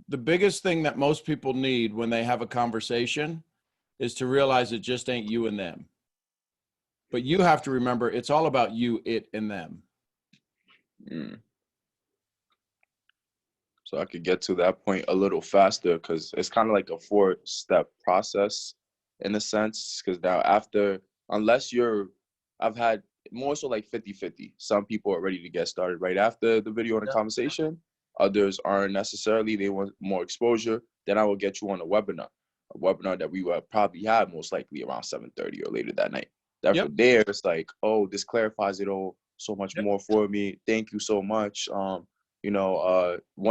[SPEAKER 1] The biggest thing that most people need when they have a conversation is to realize it just ain't you and them. But you have to remember it's all about you, it, and them.
[SPEAKER 4] Mm. So I could get to that point a little faster, because it's kind of like a 4-step process in a sense. Because now after, unless I've had more so like 50-50. Some people are ready to get started right after the video and the conversation. Others aren't necessarily. They want more exposure. Then I will get you on a webinar that we will probably have most likely around 7:30 or later that night. That
[SPEAKER 1] Yep.
[SPEAKER 4] from there, it's like, oh, this clarifies it all so much
[SPEAKER 1] Yep.
[SPEAKER 4] more for me. Thank you so much. One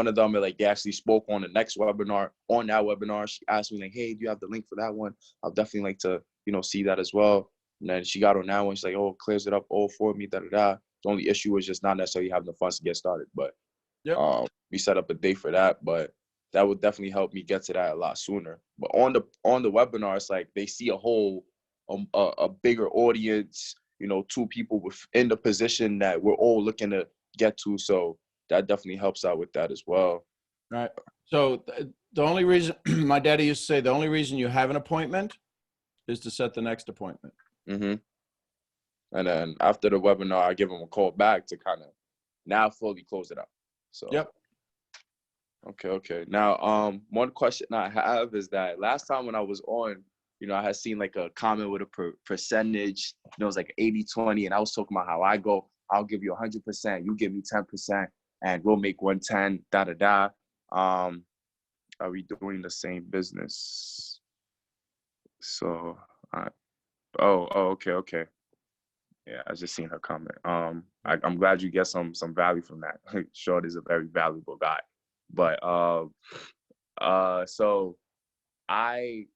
[SPEAKER 4] of them, like, they actually spoke on the next webinar. On that webinar, she asked me like, hey, do you have the link for that one? I'll definitely like to, see that as well. And then she got on that one. She's like, oh, clears it up all for me, da-da-da. The only issue was just not necessarily having the funds to get started. But
[SPEAKER 1] Yep.
[SPEAKER 4] we set up a date for that. But that would definitely help me get to that a lot sooner. But on the webinar, it's like they see a bigger audience, 2 people within the position that we're all looking to get to. So that definitely helps out with that as well.
[SPEAKER 1] Right. So the only reason my daddy used to say, the only reason you have an appointment is to set the next appointment.
[SPEAKER 4] Mm-hmm. And then after the webinar, I give them a call back to kind of now fully close it up. So,
[SPEAKER 1] Yep.
[SPEAKER 4] Okay. Now, one question I have is that last time when I was on, I had seen like a comment with a percentage, it was like 80-20, and I was talking about how I go, I'll give you 100%, you give me 10%, and we'll make 110, da-da-da. Are we doing the same business? So, okay. Yeah, I just seen her comment. I'm glad you get some value from that. Short is a very valuable guy. But so I'm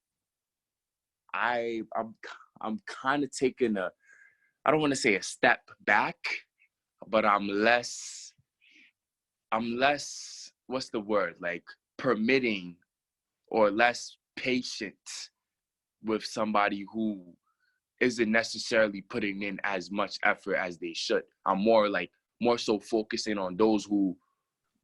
[SPEAKER 4] kind of taking I don't want to say a step back, but I'm less, what's the word? Like permitting or less patient with somebody who isn't necessarily putting in as much effort as they should. I'm more so focusing on those who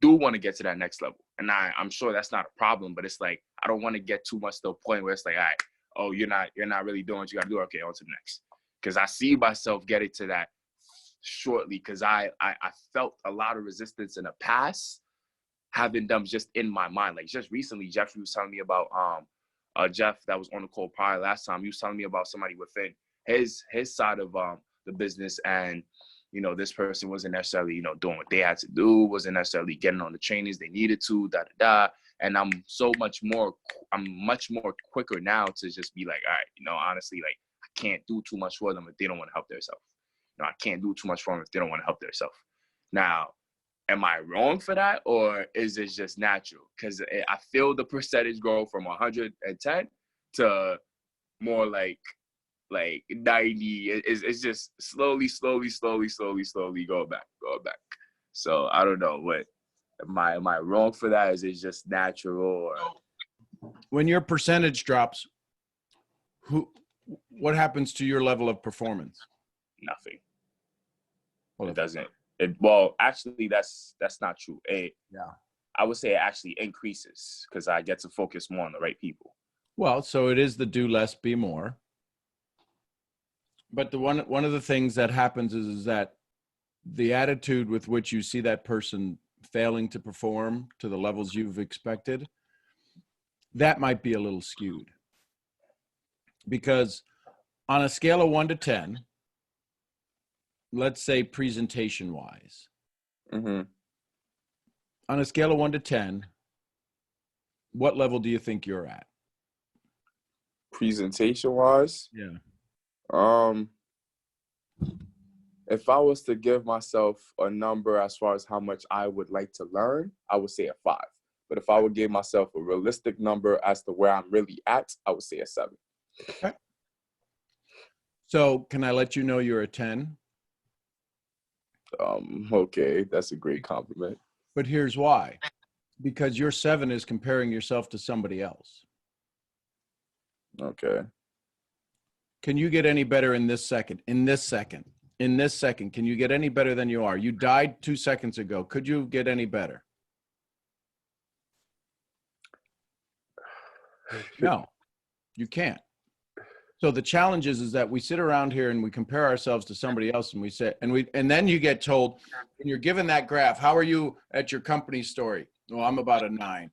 [SPEAKER 4] do want to get to that next level. And I'm sure that's not a problem, but it's like, I don't want to get too much to a point where it's like, all right, oh, you're not really doing what you got to do. Okay, on to the next. Because I see myself getting to that shortly, because I felt a lot of resistance in the past, having them just in my mind. Like just recently, Jeffrey was telling me about Jeff that was on the call prior last time. He was telling me about somebody within his side of the business, and this person wasn't necessarily doing what they had to do, wasn't necessarily getting on the trainings they needed to, and I'm much more quicker now to just be like, all right, honestly, like I can't do too much for them if they don't want to help themselves. I can't do too much for them if they don't want to help themselves. Now, am I wrong for that, or is it just natural? Because I feel the percentage go from 110 to more like 90. It's just slowly go back. So I don't know, what am I wrong for that? Is it just natural? Or
[SPEAKER 1] When your percentage drops, what happens to your level of performance?
[SPEAKER 4] nothing?
[SPEAKER 1] Well,
[SPEAKER 4] It doesn't. Well, actually, that's not true.
[SPEAKER 1] Yeah.
[SPEAKER 4] I would say it actually increases because I get to focus more on the right people.
[SPEAKER 1] Well, so it is the do less, be more. But the one of the things that happens is that the attitude with which you see that person failing to perform to the levels you've expected, that might be a little skewed. Because on a scale of 1 to 10, let's say presentation wise,
[SPEAKER 4] Mm-hmm.
[SPEAKER 1] on a scale of 1 to 10, what level do you think you're at?
[SPEAKER 4] Presentation wise,
[SPEAKER 1] Yeah.
[SPEAKER 4] If I was to give myself a number as far as how much I would like to learn, I would say a 5. But if I would give myself a realistic number as to where I'm really at, I would say a 7.
[SPEAKER 1] Okay. So can I let you know you're a 10?
[SPEAKER 4] Okay, that's a great compliment.
[SPEAKER 1] But here's why. Because your 7 is comparing yourself to somebody else.
[SPEAKER 4] Okay.
[SPEAKER 1] Can you get any better in this second? In this second, can you get any better than you are? You died 2 seconds ago. Could you get any better? No, you can't. So the challenge is that we sit around here and we compare ourselves to somebody else, and we say, and then you get told, when you're given that graph, how are you at your company story? Well, I'm about a 9.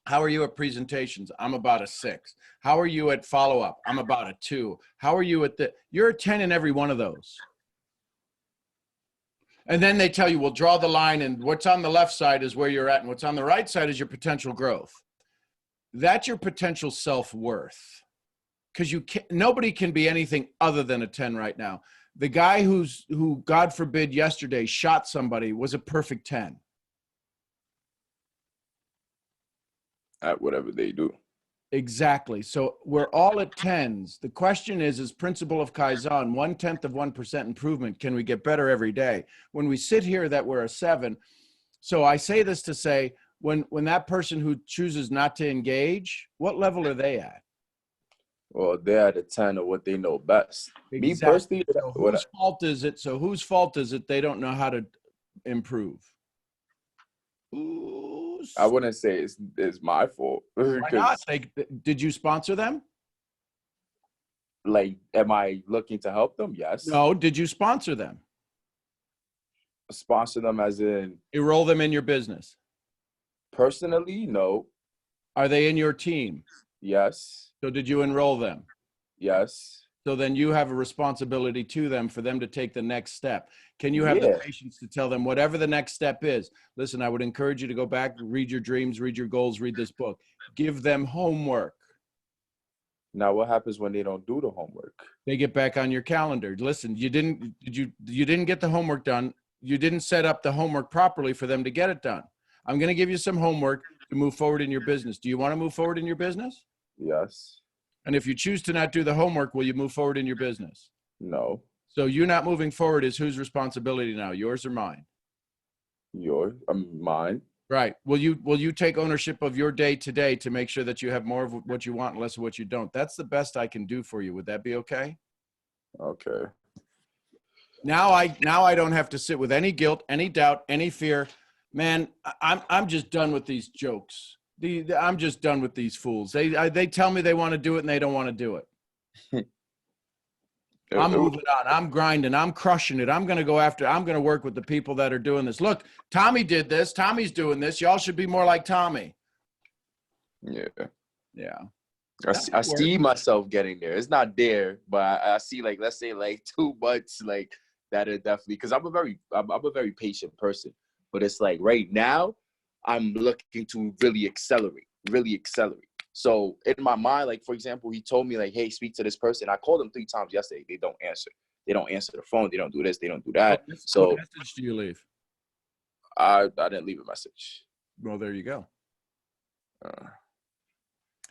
[SPEAKER 1] How are you at presentations? I'm about a 6. How are you at follow-up? I'm about a 2. How are you at you're a 10 in every one of those. And then they tell you, well, draw the line, and what's on the left side is where you're at, and what's on the right side is your potential growth. That's your potential self-worth. Because nobody can be anything other than a 10 right now. The guy who, God forbid, yesterday shot somebody was a perfect 10.
[SPEAKER 4] At whatever they do.
[SPEAKER 1] Exactly. So we're all at 10s. The question is principle of Kaizen, 0.1% improvement. Can we get better every day? When we sit here that we're a 7. So I say this to say, when that person who chooses not to engage, what level are they at?
[SPEAKER 4] Well, they're at a 10 of what they know best.
[SPEAKER 1] Exactly.
[SPEAKER 4] Me personally,
[SPEAKER 1] so whose fault is it? So whose fault is it they don't know how to improve?
[SPEAKER 4] I wouldn't say it's my fault.
[SPEAKER 1] Why not? Like, did you sponsor them?
[SPEAKER 4] Like, am I looking to help them? Yes.
[SPEAKER 1] No. Did you sponsor them?
[SPEAKER 4] Sponsor them as in?
[SPEAKER 1] Enroll them in your business?
[SPEAKER 4] Personally, no.
[SPEAKER 1] Are they in your team?
[SPEAKER 4] Yes.
[SPEAKER 1] So did you enroll them?
[SPEAKER 4] Yes.
[SPEAKER 1] So then you have a responsibility to them for them to take the next step. Can you have the patience to tell them whatever the next step is? Listen, I would encourage you to go back, read your dreams, read your goals, read this book. Give them homework.
[SPEAKER 4] Now, what happens when they don't do the homework?
[SPEAKER 1] They get back on your calendar. Listen, you didn't get the homework done. You didn't set up the homework properly for them to get it done. I'm going to give you some homework to move forward in your business. Do you want to move forward in your business?
[SPEAKER 4] Yes.
[SPEAKER 1] And if you choose to not do the homework, will you move forward in your business?
[SPEAKER 4] No.
[SPEAKER 1] So you not moving forward is whose responsibility now, yours or mine?
[SPEAKER 4] Mine.
[SPEAKER 1] Right. Will you take ownership of your day today to make sure that you have more of what you want and less of what you don't? That's the best I can do for you. Would that be okay?
[SPEAKER 4] Okay.
[SPEAKER 1] Now I don't have to sit with any guilt, any doubt, any fear. Man, I'm just done with these jokes. I'm just done with these fools. They tell me they want to do it and they don't want to do it. I'm moving on. I'm grinding. I'm crushing it. I'm going to work with the people that are doing this. Look, Tommy did this. Tommy's doing this. Y'all should be more like Tommy.
[SPEAKER 4] Yeah.
[SPEAKER 1] Yeah.
[SPEAKER 4] I see myself getting there. It's not there, but I see, like, let's say like 2 months, like that are definitely, because I'm a very patient person, but it's like right now I'm looking to really accelerate. So in my mind, like, for example, he told me, like, hey, speak to this person. I called them 3 times yesterday. They don't answer. They don't answer the phone. They don't do this. They don't do that. So
[SPEAKER 1] what message do you leave?
[SPEAKER 4] I didn't leave a message.
[SPEAKER 1] Well, there you go.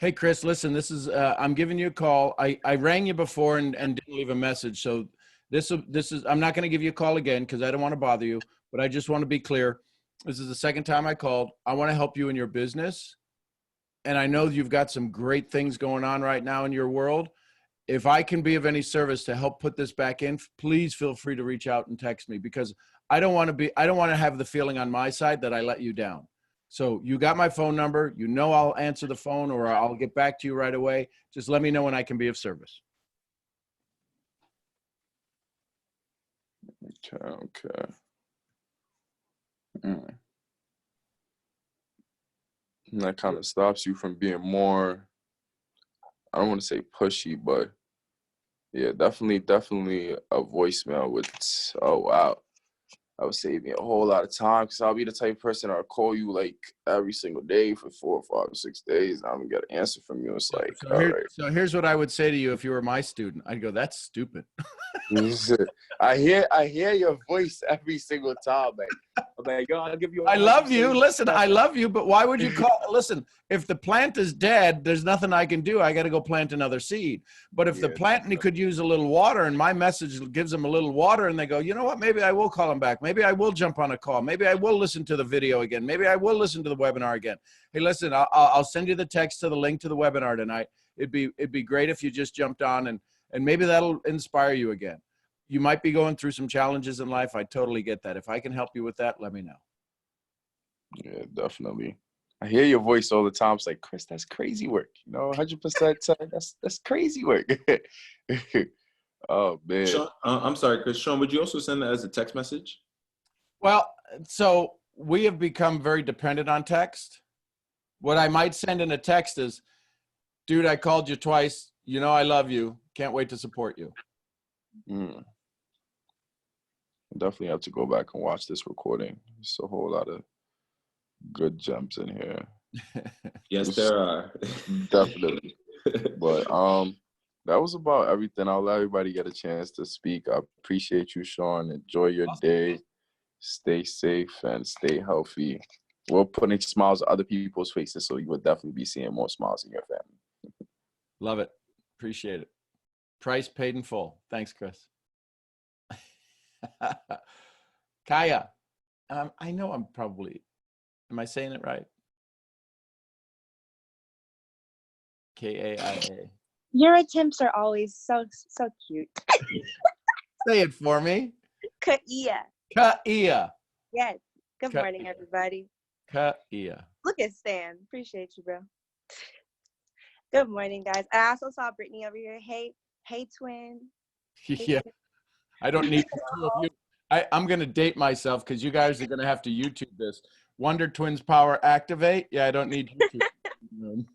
[SPEAKER 1] Hey, Chris, listen, this is, I'm giving you a call. I rang you before and didn't leave a message. So this is, I'm not going to give you a call again because I don't want to bother you, but I just want to be clear. This is the second time I called. I want to help you in your business. And I know you've got some great things going on right now in your world. If I can be of any service to help put this back in, please feel free to reach out and text me, because I don't want to have the feeling on my side that I let you down. So you got my phone number. You know I'll answer the phone or I'll get back to you right away. Just let me know when I can be of service.
[SPEAKER 4] Okay. And that kind of stops you from being more, I don't want to say pushy, but yeah, definitely a voicemail would, oh wow, I would save me a whole lot of time, because I'll be the type of person I'll call you like every single day for 4 or 5 or 6 days, and I'm gonna get an answer from you. It's like,
[SPEAKER 1] so here's what I would say to you if you were my student. I'd go, that's stupid.
[SPEAKER 4] I hear your voice every single time, man. I'm like, yo, I'll give you.
[SPEAKER 1] I love you. Listen, I love you, but why would you call? Listen, if the plant is dead, there's nothing I can do. I got to go plant another seed. But if the plant could use a little water, and my message gives them a little water, and they go, you know what? Maybe I will call them back. Maybe I will jump on a call. Maybe I will listen to the video again. Maybe I will listen to the webinar again. Hey, listen, I'll send you the text to the link to the webinar tonight. It'd be great if you just jumped on, and maybe that'll inspire you again. You might be going through some challenges in life. I totally get that. If I can help you with that, let me know.
[SPEAKER 4] Yeah, definitely. I hear your voice all the time. It's like, Chris, that's crazy work. 100%. That's crazy work. Oh man.
[SPEAKER 2] Sean, I'm sorry, Chris. Sean, would you also send that as a text message?
[SPEAKER 1] Well, so we have become very dependent on text. What I might send in a text is, dude, I called you twice. I love you. Can't wait to support you.
[SPEAKER 4] Definitely have to go back and watch this recording. There's a whole lot of good gems in here.
[SPEAKER 2] Yes, there are.
[SPEAKER 4] Definitely. But that was about everything. I'll let everybody get a chance to speak. I appreciate you, Sean. Enjoy your day. Stay safe and stay healthy. We're putting smiles on other people's faces, so you will definitely be seeing more smiles in your family.
[SPEAKER 1] Love it. Appreciate it. Price paid in full. Thanks, Chris. Kaya, I know am I saying it right? K-A-I-A.
[SPEAKER 5] Your attempts are always so cute.
[SPEAKER 1] Say it for me.
[SPEAKER 5] Kaya.
[SPEAKER 1] Kaya.
[SPEAKER 5] Yes. Good morning, everybody.
[SPEAKER 1] Kaya.
[SPEAKER 5] Look at Stan. Appreciate you, bro. Good morning, guys. I also saw Brittany over here. Hey, twin.
[SPEAKER 1] Yeah. I don't need the two of you. I'm going to date myself because you guys are going to have to YouTube this. Wonder Twins power activate. Yeah, I don't need YouTube.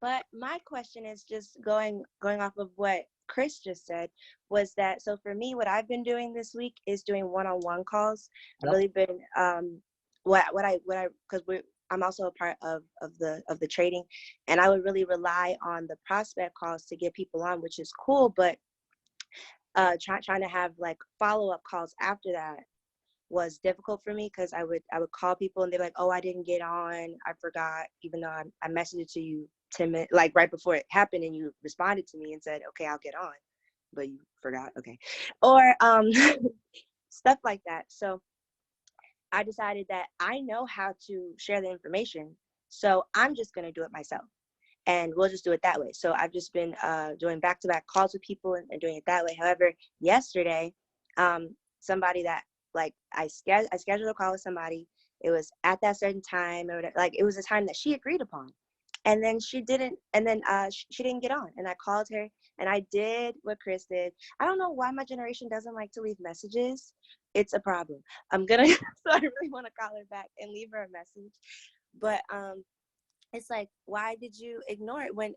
[SPEAKER 5] But my question is just going off of what Chris just said, was that, so for me, what I've been doing this week is doing one-on-one calls.
[SPEAKER 1] Yep.
[SPEAKER 5] I've really been because I'm also a part of the trading, and I would really rely on the prospect calls to get people on, which is cool, but trying to have like follow-up calls after that was difficult for me, because I would call people and they're like, oh, I didn't get on, I forgot, even though I messaged it to you 10 minutes, like right before it happened, and you responded to me and said, okay, I'll get on, but you forgot. Okay. Or stuff like that. So I decided that I know how to share the information, so I'm just going to do it myself, and we'll just do it that way. So I've just been doing back-to-back calls with people and doing it that way. However, yesterday, somebody that, like, I scheduled a call with somebody. It was at that certain time, or whatever, like it was a time that she agreed upon. And then she didn't get on. And I called her, and I did what Chris did. I don't know why my generation doesn't like to leave messages. It's a problem. So I really want to call her back and leave her a message. But it's like, why did you ignore it when,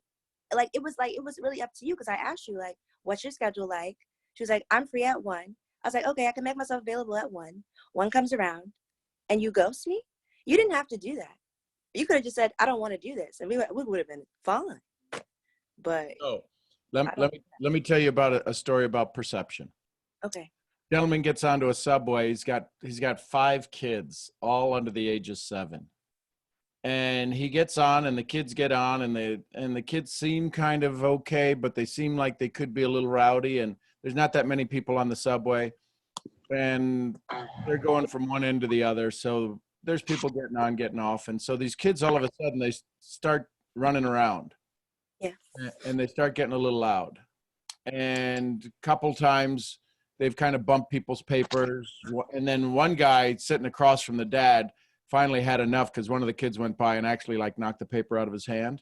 [SPEAKER 5] it was really up to you, because I asked you, like, what's your schedule like? She was like, I'm free at 1. I was like, okay, I can make myself available at 1. 1 comes around, and you ghost me? You didn't have to do that. You could have just said, I don't want to do this, and we would have been fine. But
[SPEAKER 1] let me tell you about a story about perception.
[SPEAKER 5] Okay.
[SPEAKER 1] Gentleman gets onto a subway. He's got 5 kids, all under the age of 7. And he gets on, and the kids get on, and the kids seem kind of okay, but they seem like they could be a little rowdy, and there's not that many people on the subway, and they're going from one end to the other. So there's people getting on, getting off. And so these kids, all of a sudden, they start running around.
[SPEAKER 5] Yeah.
[SPEAKER 1] And they start getting a little loud. And a couple times they've kind of bumped people's papers. And then one guy sitting across from the dad finally had enough, because one of the kids went by and actually knocked the paper out of his hand.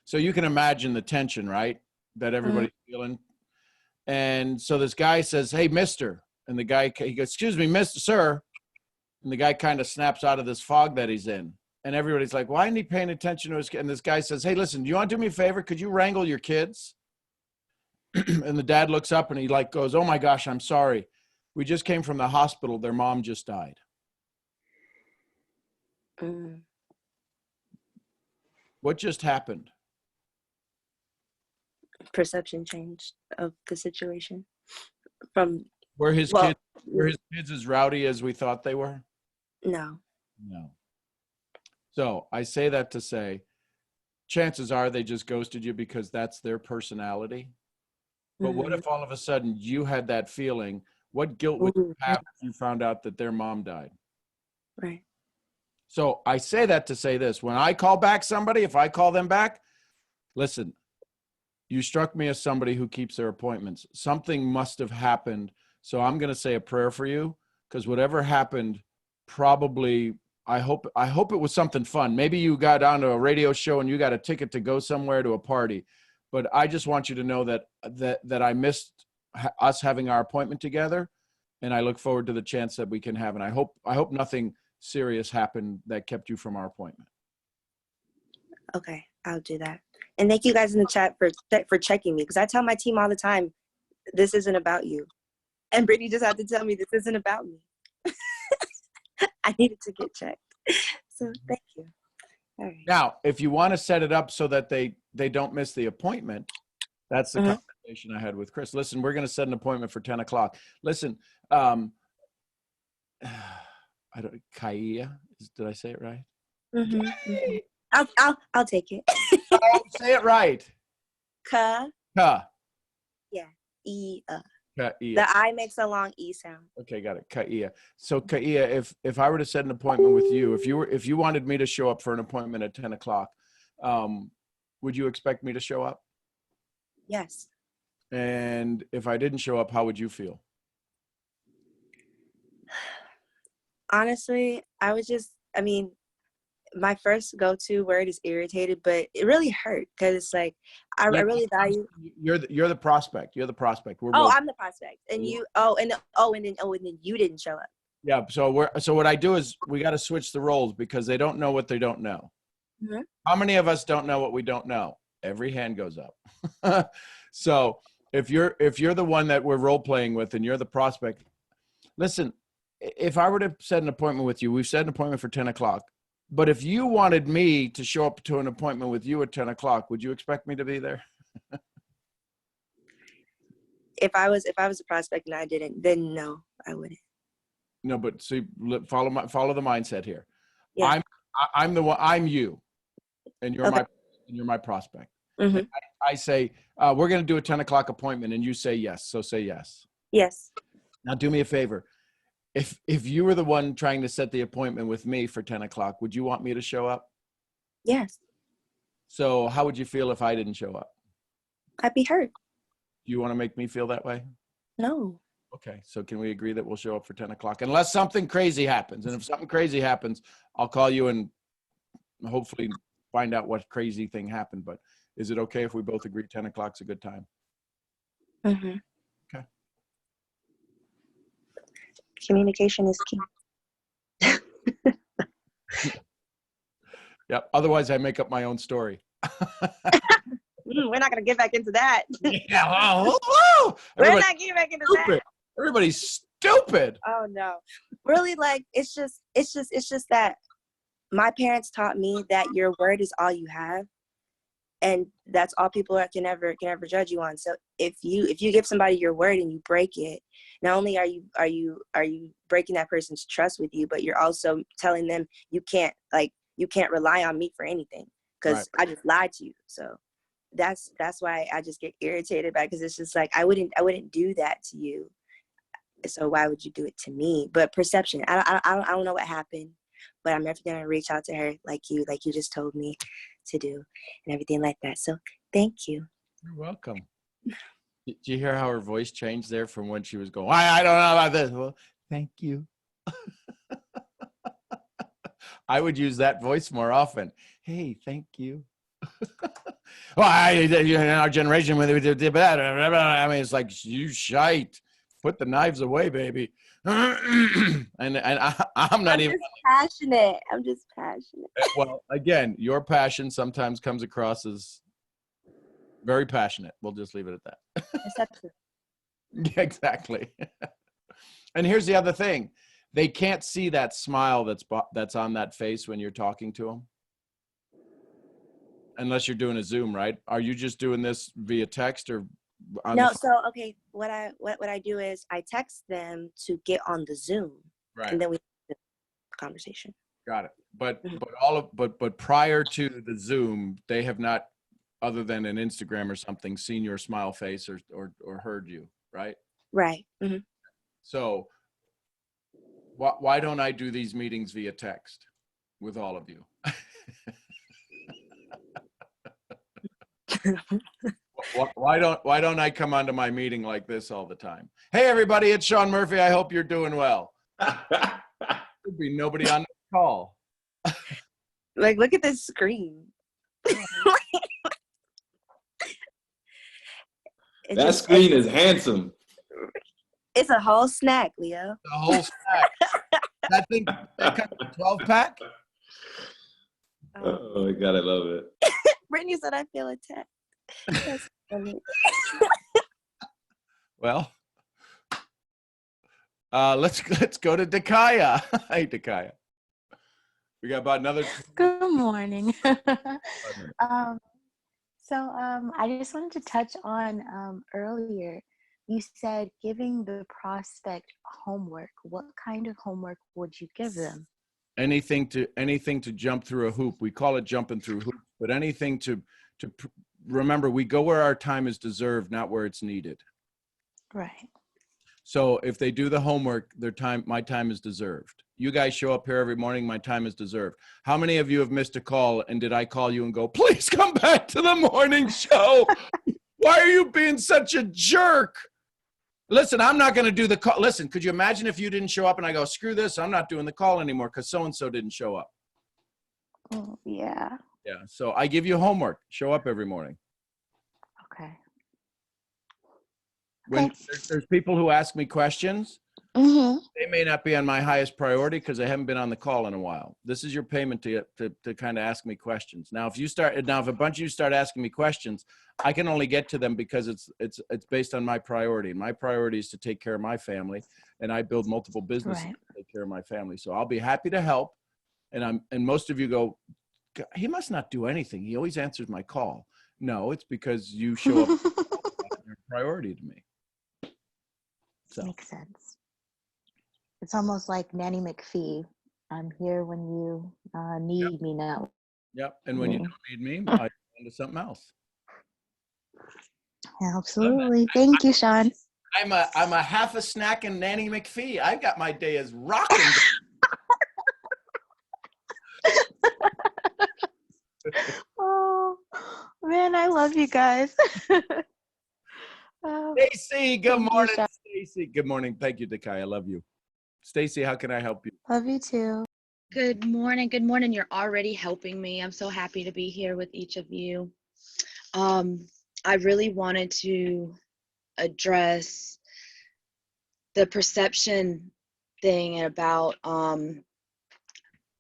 [SPEAKER 1] So you can imagine the tension, right, that everybody's feeling. And so this guy says, hey, mister. And the guy, he goes, excuse me, mister, sir. And the guy kind of snaps out of this fog that he's in. And everybody's like, why isn't he paying attention to his kid? And this guy says, hey, listen, do you want to do me a favor? Could you wrangle your kids? And the dad looks up and he goes, oh my gosh, I'm sorry. We just came from the hospital. Their mom just died. What just happened?
[SPEAKER 5] Perception changed of the situation. From
[SPEAKER 1] Were his kids as rowdy as we thought they were?
[SPEAKER 5] No.
[SPEAKER 1] So I say that to say, chances are they just ghosted you because that's their personality. But what if all of a sudden you had that feeling? What guilt would you have if you found out that their mom died?
[SPEAKER 5] Right.
[SPEAKER 1] So I say that to say this. When I call back somebody, if I call them back, listen, you struck me as somebody who keeps their appointments. Something must have happened. So I'm going to say a prayer for you, because whatever happened probably I hope it was something fun. Maybe you got onto a radio show and you got a ticket to go somewhere to a party. But I just want you to know that I missed us having our appointment together, and I look forward to the chance that we can have. And I hope nothing serious happened that kept you from our appointment.
[SPEAKER 5] Okay, I'll do that. And thank you guys in the chat for checking me, because I tell my team all the time, this isn't about you. And Brittany just had to tell me this isn't about me. I needed to get checked. So thank you. All right.
[SPEAKER 1] Now, if you want to set it up so that they don't miss the appointment, that's the conversation I had with Chris. Listen, we're going to set an appointment for 10 o'clock. Listen, Kaia, did I say it right?
[SPEAKER 5] I'll take it.
[SPEAKER 1] Say it right.
[SPEAKER 5] Ka.
[SPEAKER 1] Ka.
[SPEAKER 5] Yeah. E.
[SPEAKER 1] Kaia.
[SPEAKER 5] The I makes a long E sound.
[SPEAKER 1] Okay, got it. Kaia. So Kaia, if I were to set an appointment with you, if you wanted me to show up for an appointment at 10 o'clock, would you expect me to show up?
[SPEAKER 5] Yes.
[SPEAKER 1] And if I didn't show up, how would you feel?
[SPEAKER 5] Honestly, my first go-to word is irritated, but it really hurt because it's like I really value.
[SPEAKER 1] You're the prospect. You're the prospect.
[SPEAKER 5] I'm the prospect, and then you didn't show up.
[SPEAKER 1] Yeah. So what I do is we got to switch the roles because they don't know what they don't know.
[SPEAKER 5] Mm-hmm.
[SPEAKER 1] How many of us don't know what we don't know? Every hand goes up. So if you're the one that we're role playing with and you're the prospect, listen. If I were to set an appointment with you, we've set an appointment for 10 o'clock. But if you wanted me to show up to an appointment with you at 10 o'clock, would you expect me to be there?
[SPEAKER 5] If I was a prospect and I didn't, then no, I wouldn't.
[SPEAKER 1] No, but see, follow the mindset here.
[SPEAKER 5] Yeah.
[SPEAKER 1] I'm you, and you're my prospect.
[SPEAKER 5] Mm-hmm.
[SPEAKER 1] I say we're going to do a 10 o'clock appointment, and you say yes. So say yes.
[SPEAKER 5] Yes.
[SPEAKER 1] Now do me a favor. If you were the one trying to set the appointment with me for 10 o'clock, would you want me to show up?
[SPEAKER 5] Yes.
[SPEAKER 1] So how would you feel if I didn't show up?
[SPEAKER 5] I'd be hurt.
[SPEAKER 1] Do you want to make me feel that way?
[SPEAKER 5] No.
[SPEAKER 1] Okay. So can we agree that we'll show up for 10 o'clock unless something crazy happens? And if something crazy happens, I'll call you and hopefully find out what crazy thing happened. But is it okay if we both agree 10 o'clock's a good time?
[SPEAKER 5] Mm-hmm.
[SPEAKER 1] Okay.
[SPEAKER 5] Communication is key.
[SPEAKER 1] Yep. Otherwise, I make up my own story.
[SPEAKER 5] We're not gonna get back into that.
[SPEAKER 1] Yeah.
[SPEAKER 5] We're not getting back into
[SPEAKER 1] stupid.
[SPEAKER 5] that.
[SPEAKER 1] Everybody's stupid.
[SPEAKER 5] Oh no. Really, like it's just that my parents taught me that your word is all you have, and that's all people can ever judge you on. So if you give somebody your word and you break it, not only are you breaking that person's trust with you, but you're also telling them you can't rely on me for anything because I just lied to you. So that's why I just get irritated by it, because it's just like I wouldn't do that to you. So why would you do it to me? But perception, I don't know what happened, but I'm never gonna reach out to her like you just told me to do and everything like that. So thank you.
[SPEAKER 1] You're welcome. Did you hear how her voice changed there from when she was going, I don't know about this? Well, thank you. I would use that voice more often. Hey, thank you. Well, in our generation, when we did that, I mean, it's like, you shite. Put the knives away, baby. and I'm not even
[SPEAKER 5] passionate. I'm just passionate.
[SPEAKER 1] Well, again, your passion sometimes comes across as very passionate. We'll just leave it at that. Yeah, exactly. And here's the other thing. They can't see that smile that's on that face when you're talking to them. Unless you're doing a Zoom, right? Are you just doing this via text or on
[SPEAKER 5] No, so okay, what I do is I text them to get on the Zoom.
[SPEAKER 1] Right.
[SPEAKER 5] And then we have the conversation.
[SPEAKER 1] Got it. But prior to the Zoom, they have not, other than an Instagram or something, seen your smile face or heard you, right?
[SPEAKER 5] Right. Mm-hmm.
[SPEAKER 1] So why don't I do these meetings via text with all of you? Why don't I come onto my meeting like this all the time? Hey everybody, it's Sean Murphy. I hope you're doing well. There'd be nobody on the call.
[SPEAKER 5] Like, look at this screen. It
[SPEAKER 2] That
[SPEAKER 5] just-
[SPEAKER 2] screen is handsome.
[SPEAKER 5] It's a whole snack, Leo.
[SPEAKER 1] The whole stack. That thing, that comes in a 12-pack?
[SPEAKER 2] Oh my God, I love it.
[SPEAKER 5] Brittany said I feel attacked. That's funny.
[SPEAKER 1] Well, let's go to Dakaya. Hey, Dakaya. We got about another.
[SPEAKER 6] Good morning. I just wanted to touch on earlier. You said giving the prospect homework. What kind of homework would you give them?
[SPEAKER 1] Anything to jump through a hoop. We call it jumping through hoops, but anything to remember, we go where our time is deserved, not where it's needed.
[SPEAKER 6] Right.
[SPEAKER 1] So if they do the homework, my time is deserved. You guys show up here every morning, my time is deserved. How many of you have missed a call, and did I call you and go, please come back to the morning show? Why are you being such a jerk? Listen, I'm not going to do the call. Listen, could you imagine if you didn't show up and I go, screw this, I'm not doing the call anymore because so-and-so didn't show up.
[SPEAKER 6] Oh, yeah.
[SPEAKER 1] Yeah, so I give you homework. Show up every morning.
[SPEAKER 6] Okay.
[SPEAKER 1] When
[SPEAKER 6] Okay.
[SPEAKER 1] there's people who ask me questions,
[SPEAKER 6] Mm-hmm.
[SPEAKER 1] they may not be on my highest priority because they haven't been on the call in a while. This is your payment to kind of ask me questions. Now, if a bunch of you start asking me questions, I can only get to them because it's based on my priority. My priority is to take care of my family, and I build multiple businesses
[SPEAKER 6] Right.
[SPEAKER 1] to take care of my family. So I'll be happy to help. And most of you go, he must not do anything. He always answers my call. No, it's because you show up as your priority to me. So.
[SPEAKER 6] Makes sense. It's almost like Nanny McPhee. I'm here when you need me now.
[SPEAKER 1] Yep. And when you
[SPEAKER 6] Mm.
[SPEAKER 1] don't need me, I go into something else.
[SPEAKER 6] Absolutely. Thank you, Sean.
[SPEAKER 1] I'm a half a snack and Nanny McPhee. I got my day as rocking.
[SPEAKER 6] Oh, man, I love you guys. Oh,
[SPEAKER 1] Stacy, good
[SPEAKER 6] Thank you,
[SPEAKER 1] morning.
[SPEAKER 6] Sean.
[SPEAKER 1] Stacy, good morning. Thank you, Dakai. I love you. Stacy, how can I help you?
[SPEAKER 6] love you too.
[SPEAKER 7] Good morning. Good morning. You're already helping me. I'm so happy to be here with each of you. I really wanted to address the perception thing about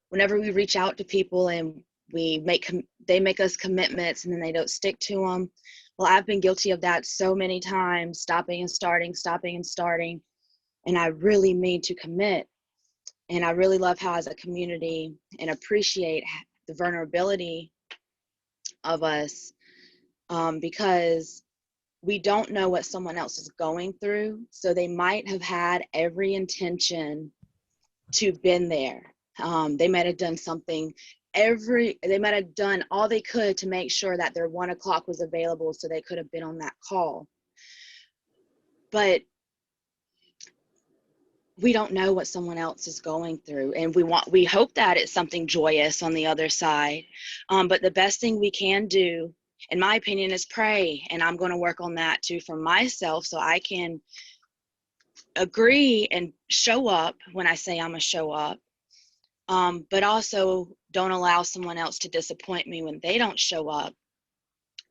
[SPEAKER 7] whenever we reach out to people and they make us commitments and then they don't stick to them. Well, I've been guilty of that so many times, stopping and starting, and I really mean to commit. And I really love how as a community and appreciate the vulnerability of us because we don't know what someone else is going through. So they might have had every intention to been there. They might have done something they might have done all they could to make sure that their 1 o'clock was available so they could have been on that call. But we don't know what someone else is going through, and we hope that it's something joyous on the other side. But the best thing we can do, in my opinion, is pray, and I'm going to work on that too for myself so I can agree and show up when I say I'm gonna show up, but also don't allow someone else to disappoint me when they don't show up,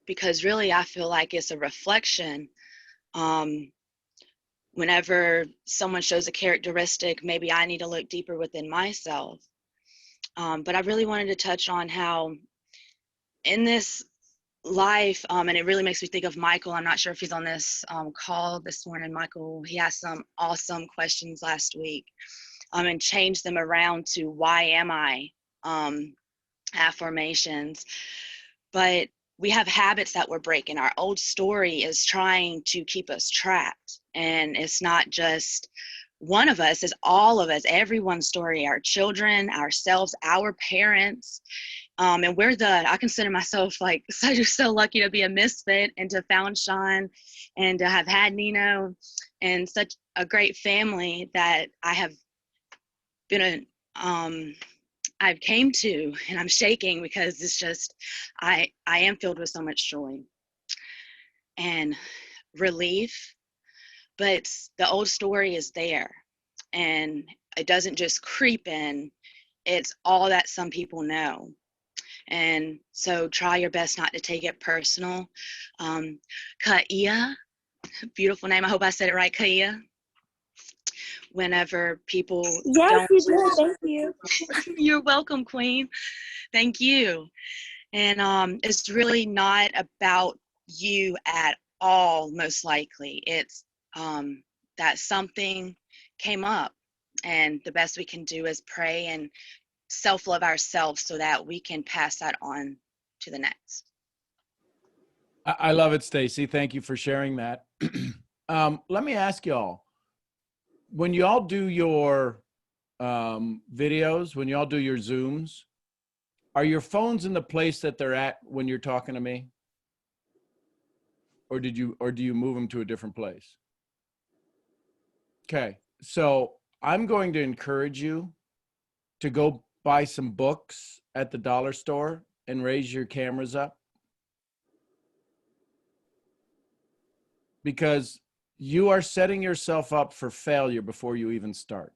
[SPEAKER 7] because really I feel like it's a reflection. Whenever someone shows a characteristic, maybe I need to look deeper within myself. But I really wanted to touch on how in this life, and it really makes me think of Michael. I'm not sure if he's on this call this morning. Michael, he asked some awesome questions last week and changed them around to why am I affirmations. But we have habits that we're breaking. Our old story is trying to keep us trapped. And it's not just one of us, it's all of us, everyone's story, our children, ourselves, our parents. And I consider myself like so lucky to be a misfit and to found Sean and to have had Nino and such a great family that I have been I've came to, and I'm shaking because it's just, I am filled with so much joy and relief, but the old story is there and it doesn't just creep in it's all that some people know. And so try your best not to take it personal. Kaia, beautiful name. I hope I said it right, Kaia. Whenever people
[SPEAKER 5] Yes,
[SPEAKER 7] don't,
[SPEAKER 5] you did. Thank you.
[SPEAKER 7] you're welcome, Queen. Thank you. And it's really not about you at all, most likely. It's that something came up, and the best we can do is pray and self-love ourselves so that we can pass that on to the next.
[SPEAKER 1] I love it, Stacy. Thank you for sharing that. Let me ask y'all, when y'all do your videos, when y'all do your Zooms, are your phones in the place that they're at when you're talking to me? Or do you move them to a different place? Okay, so I'm going to encourage you to go buy some books at the dollar store and raise your cameras up. Because you are setting yourself up for failure before you even start.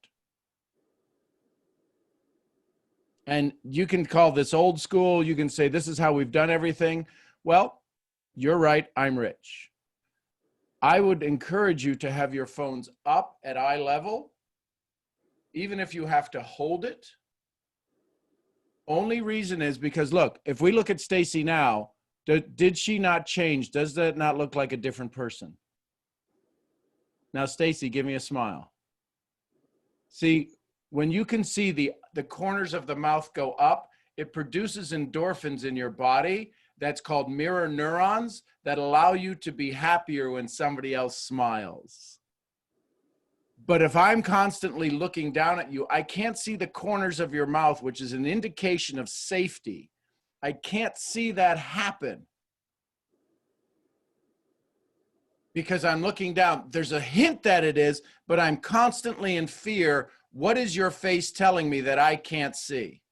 [SPEAKER 1] And you can call this old school. You can say, this is how we've done everything. Well, you're right. I'm rich. I would encourage you to have your phones up at eye level, even if you have to hold it. Only reason is because, look, if we look at Stacy now, did she not change? Does that not look like a different person? Now, Stacy, give me a smile. See, when you can see the corners of the mouth go up, it produces endorphins in your body that's called mirror neurons that allow you to be happier when somebody else smiles. But if I'm constantly looking down at you, I can't see the corners of your mouth, which is an indication of safety. I can't see that happen because I'm looking down. There's a hint that it is, but I'm constantly in fear. What is your face telling me that I can't see?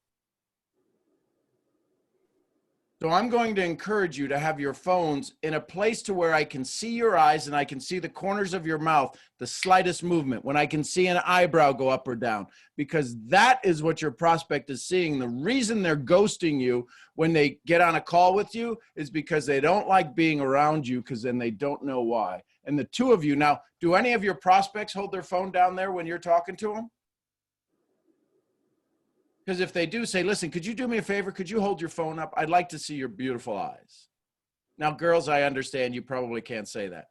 [SPEAKER 1] So I'm going to encourage you to have your phones in a place to where I can see your eyes and I can see the corners of your mouth, the slightest movement, when I can see an eyebrow go up or down, because that is what your prospect is seeing. The reason they're ghosting you when they get on a call with you is because they don't like being around you, because then they don't know why. And the two of you, now, do any of your prospects hold their phone down there when you're talking to them? Because if they do, say, listen, could you do me a favor? Could you hold your phone up? I'd like to see your beautiful eyes. Now, girls, I understand you probably can't say that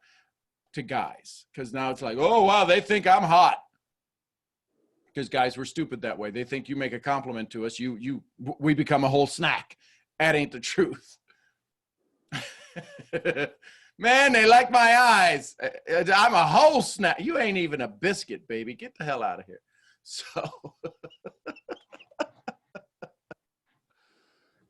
[SPEAKER 1] to guys, because now it's like, oh, wow, they think I'm hot. Because guys, we're stupid that way. They think you make a compliment to us, we become a whole snack. That ain't the truth. Man, they like my eyes. I'm a whole snack. You ain't even a biscuit, baby. Get the hell out of here. So...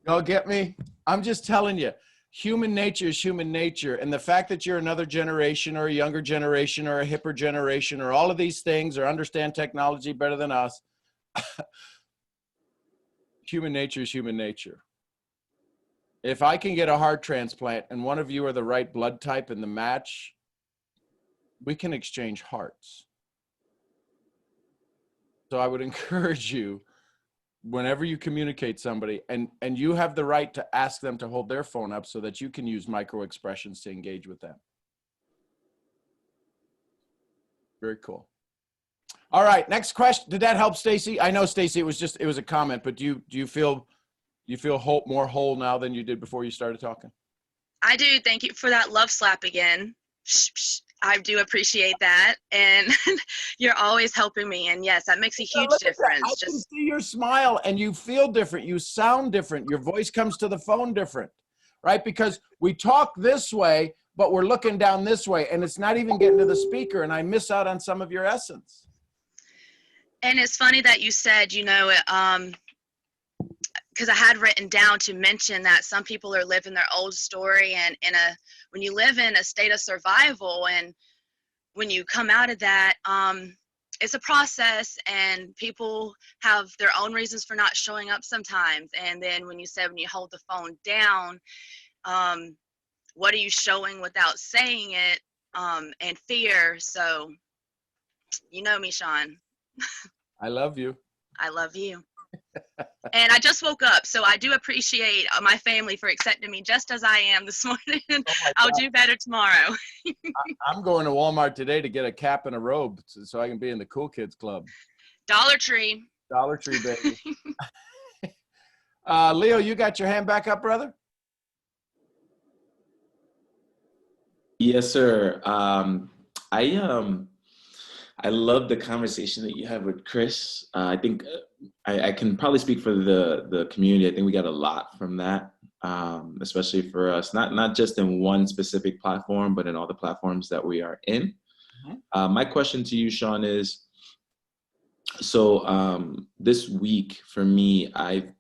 [SPEAKER 1] Y'all get me? I'm just telling you, human nature is human nature. And the fact that you're another generation or a younger generation or a hipper generation or all of these things or understand technology better than us, human nature is human nature. If I can get a heart transplant and one of you are the right blood type in the match, we can exchange hearts. So I would encourage you, whenever you communicate somebody, and you have the right to ask them to hold their phone up so that you can use micro expressions to engage with them. Very cool. All right, next question. Did that help, Stacy? I know, Stacy, it was a comment, but do you feel more whole now than you did before you started talking?
[SPEAKER 7] I do. Thank you for that love slap again. I do appreciate that, and you're always helping me. And yes, that makes a huge difference.
[SPEAKER 1] I can see your smile, and you feel different. You sound different. Your voice comes to the phone different, right? Because we talk this way, but we're looking down this way, and it's not even getting to the speaker, and I miss out on some of your essence.
[SPEAKER 7] And it's funny that you said, because I had written down to mention that some people are living their old story, and when you live in a state of survival, and when you come out of that, it's a process, and people have their own reasons for not showing up sometimes. And then when you hold the phone down, what are you showing without saying it, and fear. So you know me, Sean.
[SPEAKER 1] I love you.
[SPEAKER 7] I love you. And I just woke up, so I do appreciate my family for accepting me just as I am this morning.
[SPEAKER 1] my
[SPEAKER 7] I'll
[SPEAKER 1] God.
[SPEAKER 7] do better tomorrow.
[SPEAKER 1] I'm going to Walmart today to get a cap and a robe so I can be in the cool kids club.
[SPEAKER 7] Dollar Tree.
[SPEAKER 1] Dollar Tree, baby. Leo, you got your hand back up, brother?
[SPEAKER 2] Yes, sir. I love the conversation that you have with Chris. I think I can probably speak for the community. I think we got a lot from that, especially for us, not just in one specific platform, but in all the platforms that we are in. My question to you, Sean, is, so this week for me, I've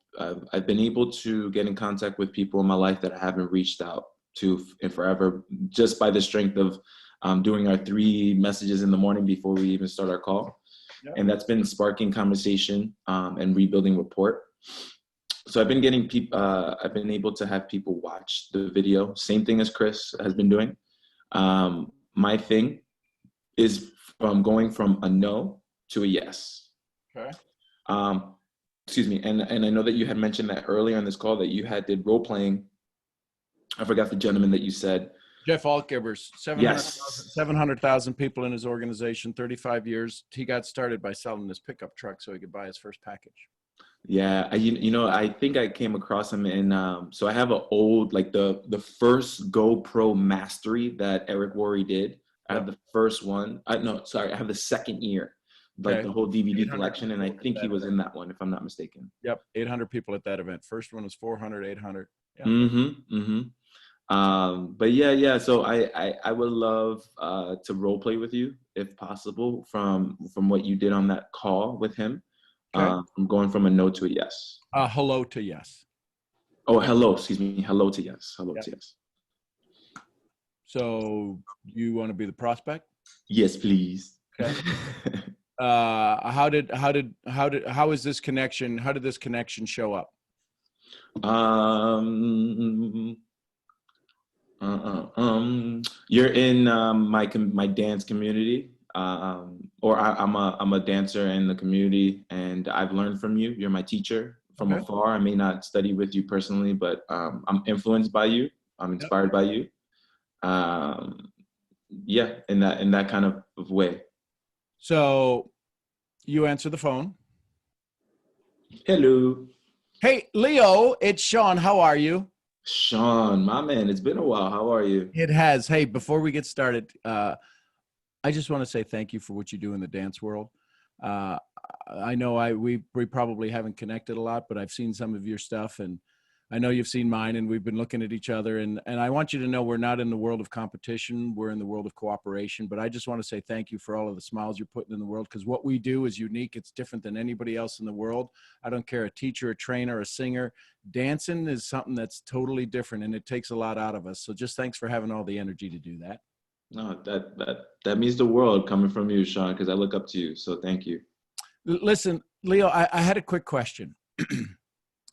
[SPEAKER 2] been able to get in contact with people in my life that I haven't reached out to in forever, just by the strength of doing our 3 messages in the morning before we even start our call. Yep. And that's been sparking conversation and rebuilding rapport. So I've been getting people, I've been able to have people watch the video, same thing as Chris has been doing. My thing is from going from a no to a yes.
[SPEAKER 1] Okay.
[SPEAKER 2] Excuse me. And I know that you had mentioned that earlier on this call that you did role playing. I forgot the gentleman that you said.
[SPEAKER 1] Jeff Altgivers, 700,000 people in his organization, 35 years. He got started by selling his pickup truck so he could buy his first package.
[SPEAKER 2] Yeah, I think I came across him in, so I have an old, like the first GoPro Mastery that Eric Worre did. I have the first one. I have the second year, like the whole DVD collection, and I think he was in that one, if I'm not mistaken.
[SPEAKER 1] Yep, 800 people at that event. First one was 400, 800.
[SPEAKER 2] Yeah. But yeah. So I would love to role play with you if possible from what you did on that call with him. Okay. From going from a no to a yes.
[SPEAKER 1] Hello to yes.
[SPEAKER 2] Oh, hello. Excuse me. Hello to yes. Hello to yes.
[SPEAKER 1] So you want to be the prospect?
[SPEAKER 2] Yes, please.
[SPEAKER 1] Okay. How did this connection show up?
[SPEAKER 2] You're in my dance community, or I'm a dancer in the community, and I've learned from you. You're my teacher from afar. I may not study with you personally, but I'm influenced by you. I'm inspired by you. Yeah, in that kind of way.
[SPEAKER 1] So you answer the phone.
[SPEAKER 2] Hello.
[SPEAKER 1] Hey, Leo, it's Sean. How are you?
[SPEAKER 2] Sean, my man, it's been a while. How are you?
[SPEAKER 1] It has. Hey, before we get started, I just want to say thank you for what you do in the dance world. I know we probably haven't connected a lot, but I've seen some of your stuff, and I know you've seen mine, and we've been looking at each other. And I want you to know we're not in the world of competition. We're in the world of cooperation. But I just want to say thank you for all of the smiles you're putting in the world, because what we do is unique. It's different than anybody else in the world. I don't care, a teacher, a trainer, a singer. Dancing is something that's totally different, and it takes a lot out of us. So just thanks for having all the energy to do that.
[SPEAKER 2] No, that means the world coming from you, Sean, because I look up to you. So thank you.
[SPEAKER 1] Listen, Leo, I had a quick question.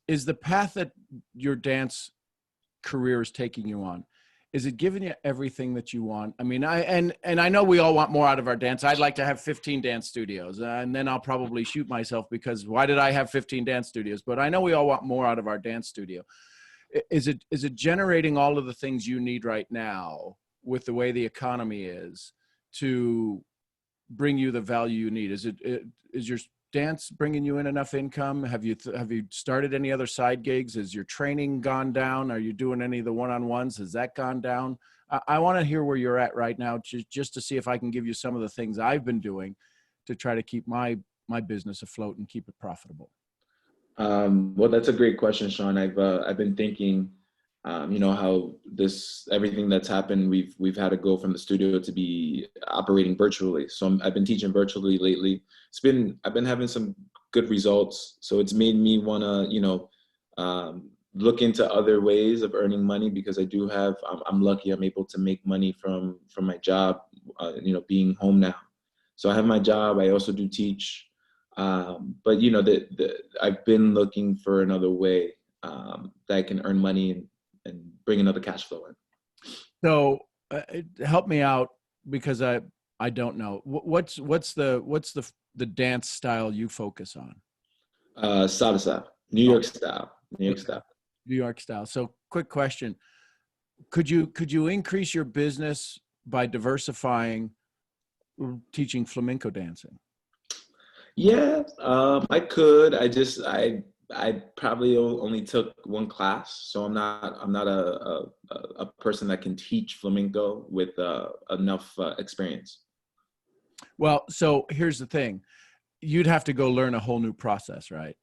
[SPEAKER 1] Is the path that your dance career is taking you on, is it giving you everything that you want? I mean, I know we all want more out of our dance. I'd like to have 15 dance studios, and then I'll probably shoot myself, because why did I have 15 dance studios? But I know we all want more out of our dance studio. Is it generating all of the things you need right now with the way the economy is to bring you the value you need? Is your dance bringing you in enough income? Have you started any other side gigs? Has your training gone down? Are you doing any of the one-on-ones? Has that gone down? I want to hear where you're at right now, just to see if I can give you some of the things I've been doing to try to keep my business afloat and keep it profitable.
[SPEAKER 2] Well, that's a great question, Sean. I've been thinking, how everything that's happened, we've had to go from the studio to be operating virtually. So I've been teaching virtually lately. I've been having some good results. So it's made me want to, look into other ways of earning money, because I'm lucky I'm able to make money from my job, being home now. So I have my job. I also do teach. But I've been looking for another way that I can earn money and bring another cash flow in.
[SPEAKER 1] So help me out, because I don't know what's the dance style you focus on.
[SPEAKER 2] Salsa, New York style. New York
[SPEAKER 1] Okay.
[SPEAKER 2] style.
[SPEAKER 1] New York style. So quick question. Could you increase your business by diversifying teaching flamenco dancing?
[SPEAKER 2] Yeah, I could. I probably only took one class, so I'm not a person that can teach flamenco with enough experience.
[SPEAKER 1] Well, so here's the thing. You'd have to go learn a whole new process, right?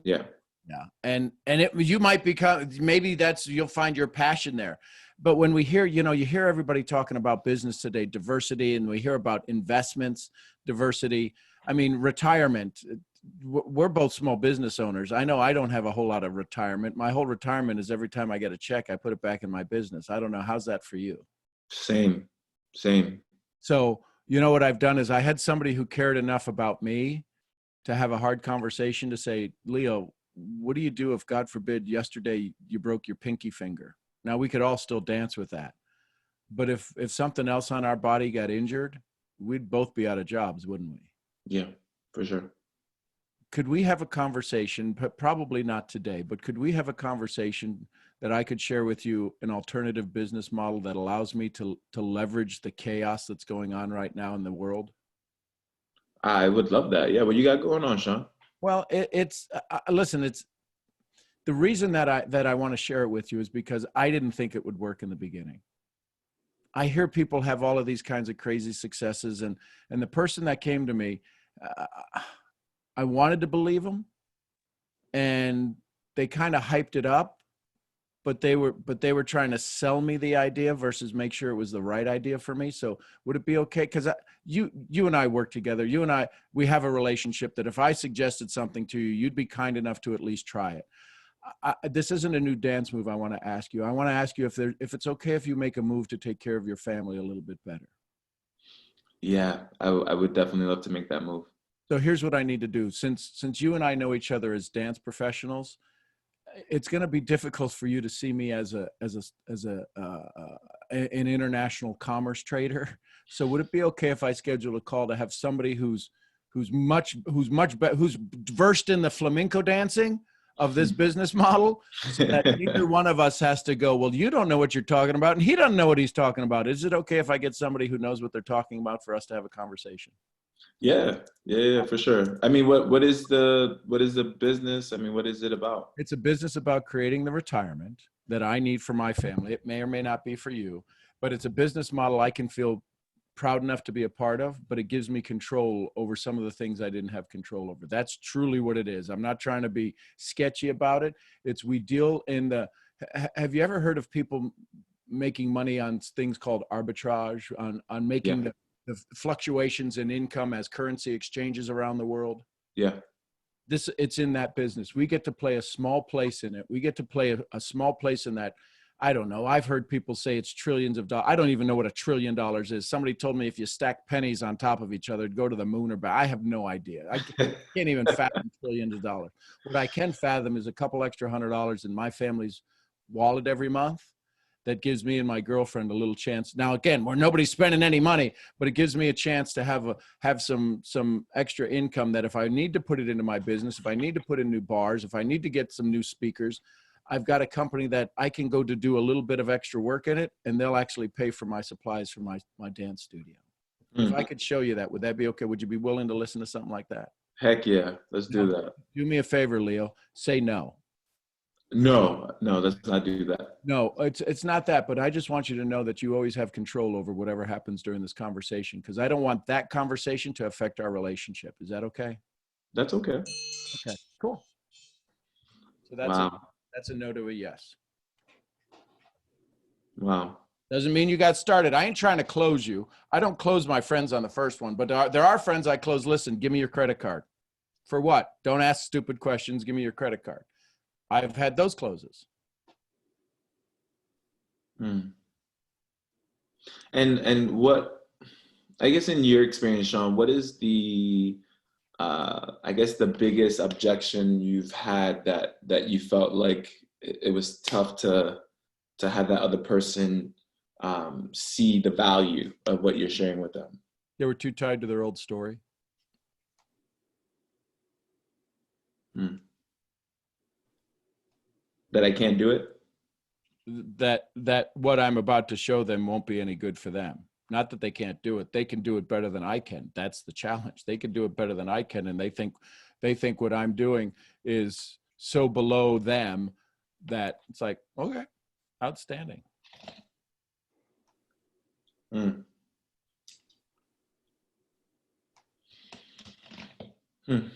[SPEAKER 2] Yeah.
[SPEAKER 1] Yeah. And you might become, maybe you'll find your passion there. But when we hear, you hear everybody talking about business today, diversity, and we hear about investments, diversity. I mean, retirement. We're both small business owners. I know I don't have a whole lot of retirement. My whole retirement is every time I get a check, I put it back in my business. I don't know. How's that for you?
[SPEAKER 2] Same. Same.
[SPEAKER 1] So, what I've done is I had somebody who cared enough about me to have a hard conversation to say, Leo, what do you do if, God forbid, yesterday you broke your pinky finger? Now, we could all still dance with that. But if something else on our body got injured, we'd both be out of jobs, wouldn't we?
[SPEAKER 2] Yeah, for sure.
[SPEAKER 1] Could we have a conversation, but probably not today, but could we have a conversation that I could share with you, an alternative business model that allows me to leverage the chaos that's going on right now in the world?
[SPEAKER 2] I would love that. Yeah, what you got going on, Sean?
[SPEAKER 1] Well, listen, it's the reason that I want to share it with you is because I didn't think it would work in the beginning. I hear people have all of these kinds of crazy successes, and the person that came to me, I wanted to believe them, and they kind of hyped it up, but they were trying to sell me the idea versus make sure it was the right idea for me. So would it be okay? Because you and I work together. We have a relationship that if I suggested something to you, you'd be kind enough to at least try it. This isn't a new dance move I want to ask you. I want to ask you if it's okay if you make a move to take care of your family a little bit better.
[SPEAKER 2] Yeah, I would definitely love to make that move.
[SPEAKER 1] So here's what I need to do. Since you and I know each other as dance professionals, it's going to be difficult for you to see me as an international commerce trader. So would it be okay if I schedule a call to have somebody who's versed in the flamenco dancing of this business model, so that neither one of us has to go, well, you don't know what you're talking about, and he doesn't know what he's talking about. Is it okay if I get somebody who knows what they're talking about for us to have a conversation?
[SPEAKER 2] Yeah, for sure. I mean, what is the business? I mean, what is it about?
[SPEAKER 1] It's a business about creating the retirement that I need for my family. It may or may not be for you, but it's a business model I can feel proud enough to be a part of, but it gives me control over some of the things I didn't have control over. That's truly what it is. I'm not trying to be sketchy about it. We deal in have you ever heard of people making money on things called arbitrage, on making the fluctuations in income as currency exchanges around the world?
[SPEAKER 2] Yeah.
[SPEAKER 1] It's in that business. We get to play a small place in it. We get to play a small place in that. I don't know. I've heard people say it's trillions of dollars. I don't even know what $1 trillion is. Somebody told me if you stack pennies on top of each other, it'd go to the moon or back. I have no idea. I can't even fathom trillions of dollars. What I can fathom is a couple extra $100 in my family's wallet every month. That gives me and my girlfriend a little chance. Now, again, where nobody's spending any money, but it gives me a chance to have some extra income that if I need to put it into my business, if I need to put in new bars, if I need to get some new speakers, I've got a company that I can go to do a little bit of extra work in it, and they'll actually pay for my supplies for my dance studio. If I could show you that, would that be okay? Would you be willing to listen to something like that?
[SPEAKER 2] Heck yeah, let's do that.
[SPEAKER 1] Do me a favor, Leo. Say no.
[SPEAKER 2] No, let's not do that.
[SPEAKER 1] No, it's not that, but I just want you to know that you always have control over whatever happens during this conversation, because I don't want that conversation to affect our relationship. Is that okay?
[SPEAKER 2] That's okay.
[SPEAKER 1] Okay, cool. So that's a no to a yes.
[SPEAKER 2] Wow.
[SPEAKER 1] Doesn't mean you got started. I ain't trying to close you. I don't close my friends on the first one, but there are friends I close. Listen, give me your credit card. For what? Don't ask stupid questions. Give me your credit card. I've had those closes.
[SPEAKER 2] And what, I guess in your experience, Sean, what is the I guess the biggest objection you've had that you felt like it was tough to have that other person see the value of what you're sharing with them?
[SPEAKER 1] They were too tied to their old story.
[SPEAKER 2] Hmm. That I can't do it?
[SPEAKER 1] That what I'm about to show them won't be any good for them. Not that they can't do it. They can do it better than I can. That's the challenge. They can do it better than I can. And they think what I'm doing is so below them that it's like, okay, outstanding.
[SPEAKER 2] Hmm. Hmm.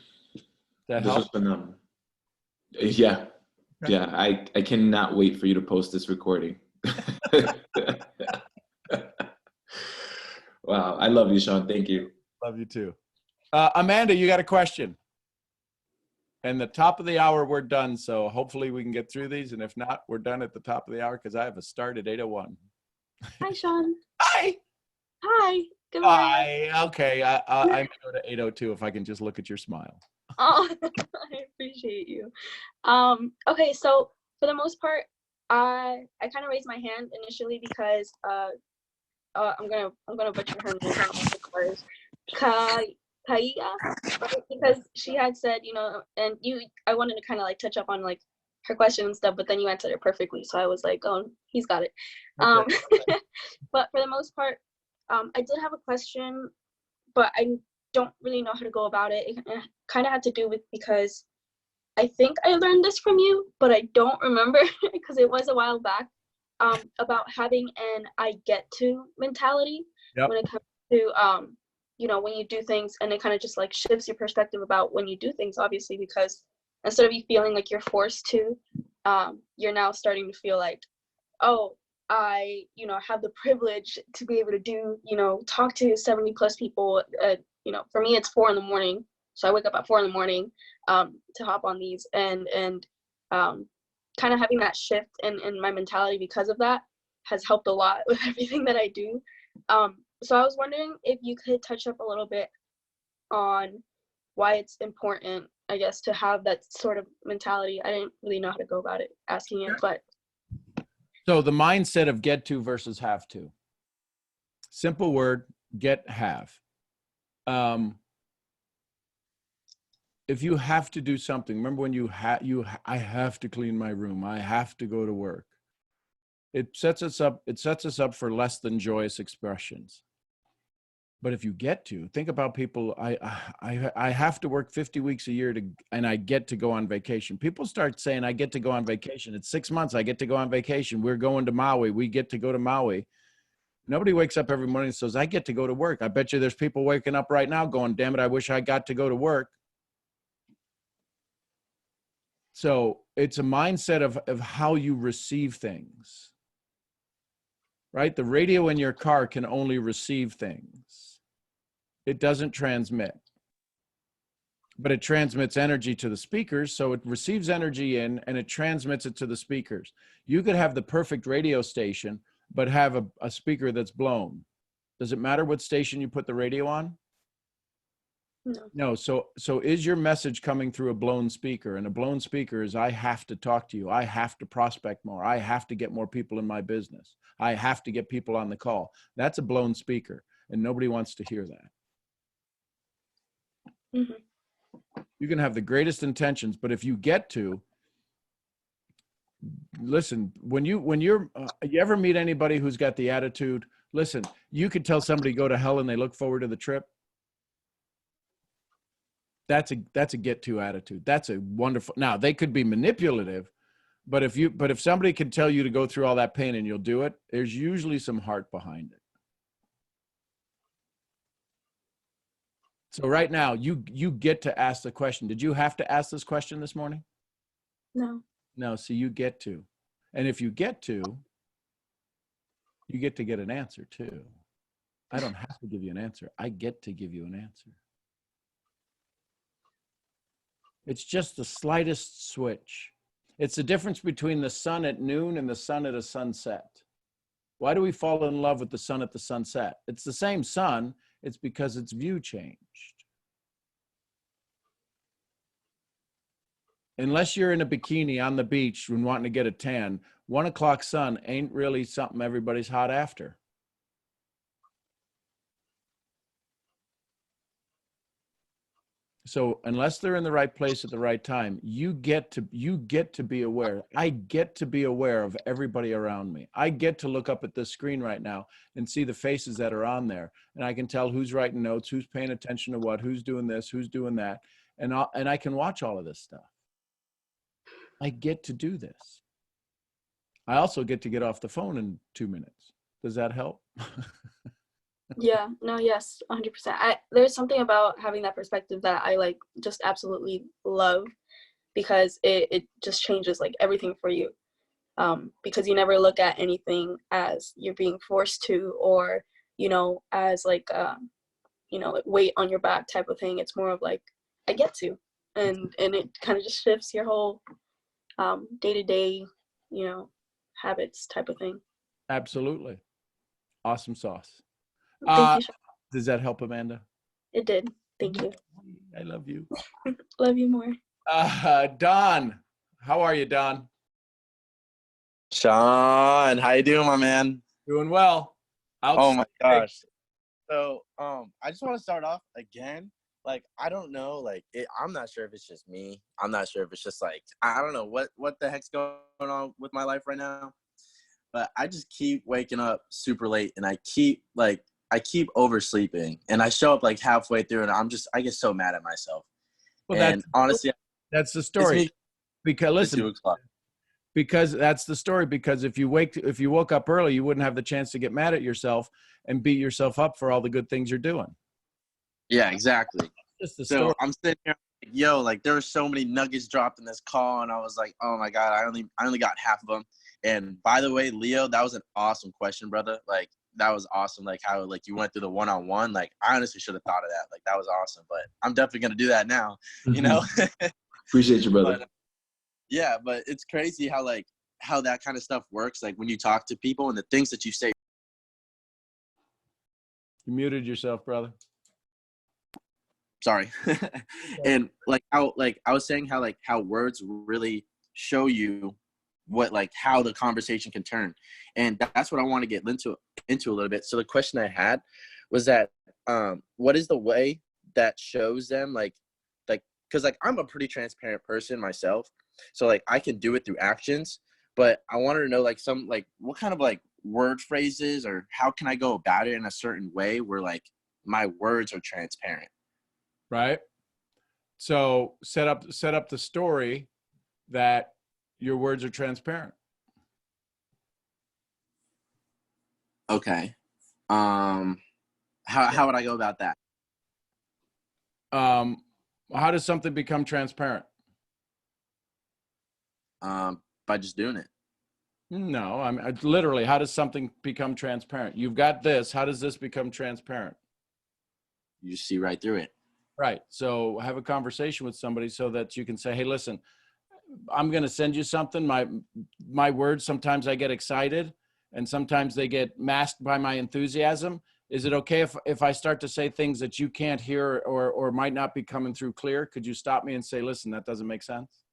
[SPEAKER 1] That
[SPEAKER 2] This was
[SPEAKER 1] help?
[SPEAKER 2] phenomenal. Yeah. Yeah. I cannot wait for you to post this recording. Wow. I love you, Sean. Thank you.
[SPEAKER 1] Love you too. Amanda, you got a question? And the top of the hour, we're done. So hopefully we can get through these. And if not, we're done at the top of the hour because I have a start at 8:01.
[SPEAKER 8] Hi, Sean.
[SPEAKER 1] Hi.
[SPEAKER 8] Hi. Good morning.
[SPEAKER 1] Hi. Okay. I may go to 8:02 if I can just look at your smile.
[SPEAKER 8] Oh, I appreciate you. Okay, so for the most part, I kind of raised my hand initially because I'm gonna butcher her name, of course. Kaia, right? Because she had said, and I wanted to kind of like touch up on like her question and stuff, but then you answered it perfectly, so I was like, oh, he's got it.
[SPEAKER 1] Okay.
[SPEAKER 8] But for the most part, I did have a question, but I don't really know how to go about it. It kind of had to do with because I think I learned this from you, but I don't remember because it was a while back. About having an I get to mentality when it comes to when you do things, and it kind of just like shifts your perspective about when you do things, obviously, because instead of you feeling like you're forced to, you're now starting to feel like, oh, I have the privilege to be able to do, talk to 70 plus people. For me, it's 4 a.m, so I wake up at 4 a.m. To hop on these, and kind of having that shift in my mentality because of that has helped a lot with everything that I do. So I was wondering if you could touch up a little bit on why it's important, I guess, to have that sort of mentality. I didn't really know how to go about it, asking it, but.
[SPEAKER 1] So the mindset of get to versus have to. Simple word, get, have. If you have to do something, remember when I have to clean my room, I have to go to work. It sets us up for less than joyous expressions. But if you get to, think about people, I have to work 50 weeks a year and I get to go on vacation. People start saying, I get to go on vacation. It's 6 months, I get to go on vacation. We're going to Maui. We get to go to Maui. Nobody wakes up every morning and says, I get to go to work. I bet you there's people waking up right now going, damn it, I wish I got to go to work. So it's a mindset of how you receive things, right? The radio in your car can only receive things. It doesn't transmit, but it transmits energy to the speakers. So it receives energy in and it transmits it to the speakers. You could have the perfect radio station, but have a speaker that's blown. Does it matter what station you put the radio on? No. So is your message coming through a blown speaker? And a blown speaker is, I have to talk to you. I have to prospect more. I have to get more people in my business. I have to get people on the call. That's a blown speaker, and nobody wants to hear that.
[SPEAKER 8] Mm-hmm.
[SPEAKER 1] You can have the greatest intentions, but if you get to, listen, when you ever meet anybody who's got the attitude, listen, you could tell somebody go to hell and they look forward to the trip. That's a get to attitude. That's a wonderful. Now they could be manipulative, but if somebody can tell you to go through all that pain and you'll do it, there's usually some heart behind it. So right now you get to ask the question. Did you have to ask this question this morning?
[SPEAKER 8] No.
[SPEAKER 1] No. So you get to, and if you get to, you get to get an answer too. I don't have to give you an answer. I get to give you an answer. It's just the slightest switch. It's the difference between the sun at noon and the sun at a sunset. Why do we fall in love with the sun at the sunset? It's the same sun. It's because its view changed. Unless you're in a bikini on the beach and wanting to get a tan, 1 o'clock sun ain't really something everybody's hot after. So unless they're in the right place at the right time, you get to be aware. I get to be aware of everybody around me. I get to look up at this screen right now and see the faces that are on there, and I can tell who's writing notes, who's paying attention to what, who's doing this, who's doing that, and I can watch all of this stuff. I get to do this. I also get to get off the phone in 2 minutes. Does that help?
[SPEAKER 8] Yeah, no, yes, 100%. There's something about having that perspective that I like just absolutely love, because it just changes like everything for you. Because you never look at anything as you're being forced to, or, as like, weight on your back type of thing. It's more of like, I get to, and it kind of just shifts your whole day-to-day, habits type of thing.
[SPEAKER 1] Absolutely. Awesome sauce.
[SPEAKER 8] Thank you.
[SPEAKER 1] Does that help, Amanda?
[SPEAKER 8] It did. Thank you.
[SPEAKER 1] I love you.
[SPEAKER 8] Love you more.
[SPEAKER 1] Don, how are you, Don?
[SPEAKER 9] Sean, how you doing, my man?
[SPEAKER 1] Doing well.
[SPEAKER 9] Oh my gosh. So, I just want to start off again. Like, I don't know, I'm not sure if it's just me. I'm not sure if it's just like, I don't know what the heck's going on with my life right now. But I just keep waking up super late, and I keep oversleeping, and I show up like halfway through, and I get so mad at myself.
[SPEAKER 1] Well,
[SPEAKER 9] and honestly,
[SPEAKER 1] that's the story. Because listen, because that's the story. Because if you woke up early, you wouldn't have the chance to get mad at yourself and beat yourself up for all the good things you're doing.
[SPEAKER 9] Yeah, exactly.
[SPEAKER 1] Just the
[SPEAKER 9] so
[SPEAKER 1] story.
[SPEAKER 9] I'm sitting here, like, yo, like there were so many nuggets dropped in this call, and I was like, oh my God, I only got half of them. And by the way, Leo, that was an awesome question, brother. Like, that was awesome. Like how like you went through the one-on-one. Like I honestly should have thought of that. Like that was awesome. But I'm definitely gonna do that now.
[SPEAKER 2] Appreciate you, brother.
[SPEAKER 9] But it's crazy how that kind of stuff works. Like when you talk to people and the things that you say.
[SPEAKER 1] You muted yourself, brother.
[SPEAKER 9] Sorry. And how I was saying how words really show you how the conversation can turn. And that's what I want to get into a little bit. So the question I had was that what is the way that shows them because I'm a pretty transparent person myself, so I can do it through actions, but I wanted to know what kind of word phrases, or how can I go about it in a certain way where my words are transparent.
[SPEAKER 1] Right. So set up the story that your words are transparent.
[SPEAKER 9] Okay. How would I go about that?
[SPEAKER 1] How does something become transparent?
[SPEAKER 9] By just doing it.
[SPEAKER 1] No, I mean, literally, how does something become transparent? You've got this. How does this become transparent?
[SPEAKER 9] You see right through it.
[SPEAKER 1] Right. So have a conversation with somebody so that you can say, hey, listen, I'm going to send you something. My words, sometimes I get excited and sometimes they get masked by my enthusiasm. Is it okay if I start to say things that you can't hear or might not be coming through clear? Could you stop me and say, listen, that doesn't make sense?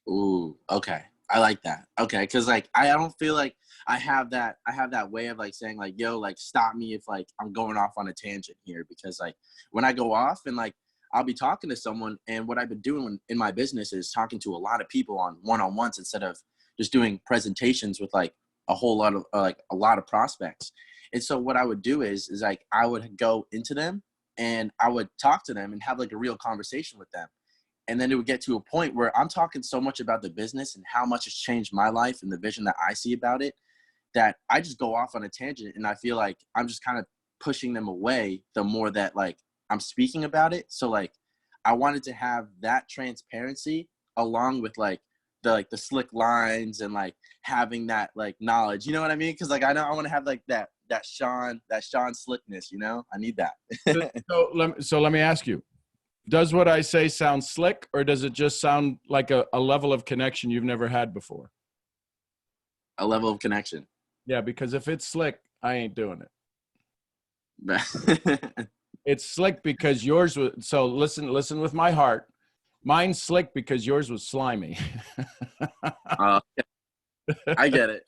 [SPEAKER 9] Ooh, okay. I like that. Okay. Cause I don't feel like I have that way of saying yo, stop me if I'm going off on a tangent here, because when I go off and I'll be talking to someone, and what I've been doing in my business is talking to a lot of people on one-on-ones instead of just doing presentations with a whole lot of a lot of prospects. And so what I would do is I would go into them and I would talk to them and have a real conversation with them. And then it would get to a point where I'm talking so much about the business and how much it's changed my life and the vision that I see about it, that I just go off on a tangent, and I feel like I'm just kind of pushing them away the more that I'm speaking about it. So I wanted to have that transparency along with the slick lines and having that knowledge, you know what I mean? Cause I know I want to have that Sean slickness, I need that.
[SPEAKER 1] So let me ask you, does what I say sound slick, or does it just sound like a level of connection you've never had before?
[SPEAKER 9] A level of connection.
[SPEAKER 1] Yeah, because if it's slick, I ain't doing it. It's slick because yours was, so listen with my heart. Mine's slick because yours was slimy.
[SPEAKER 9] I get it.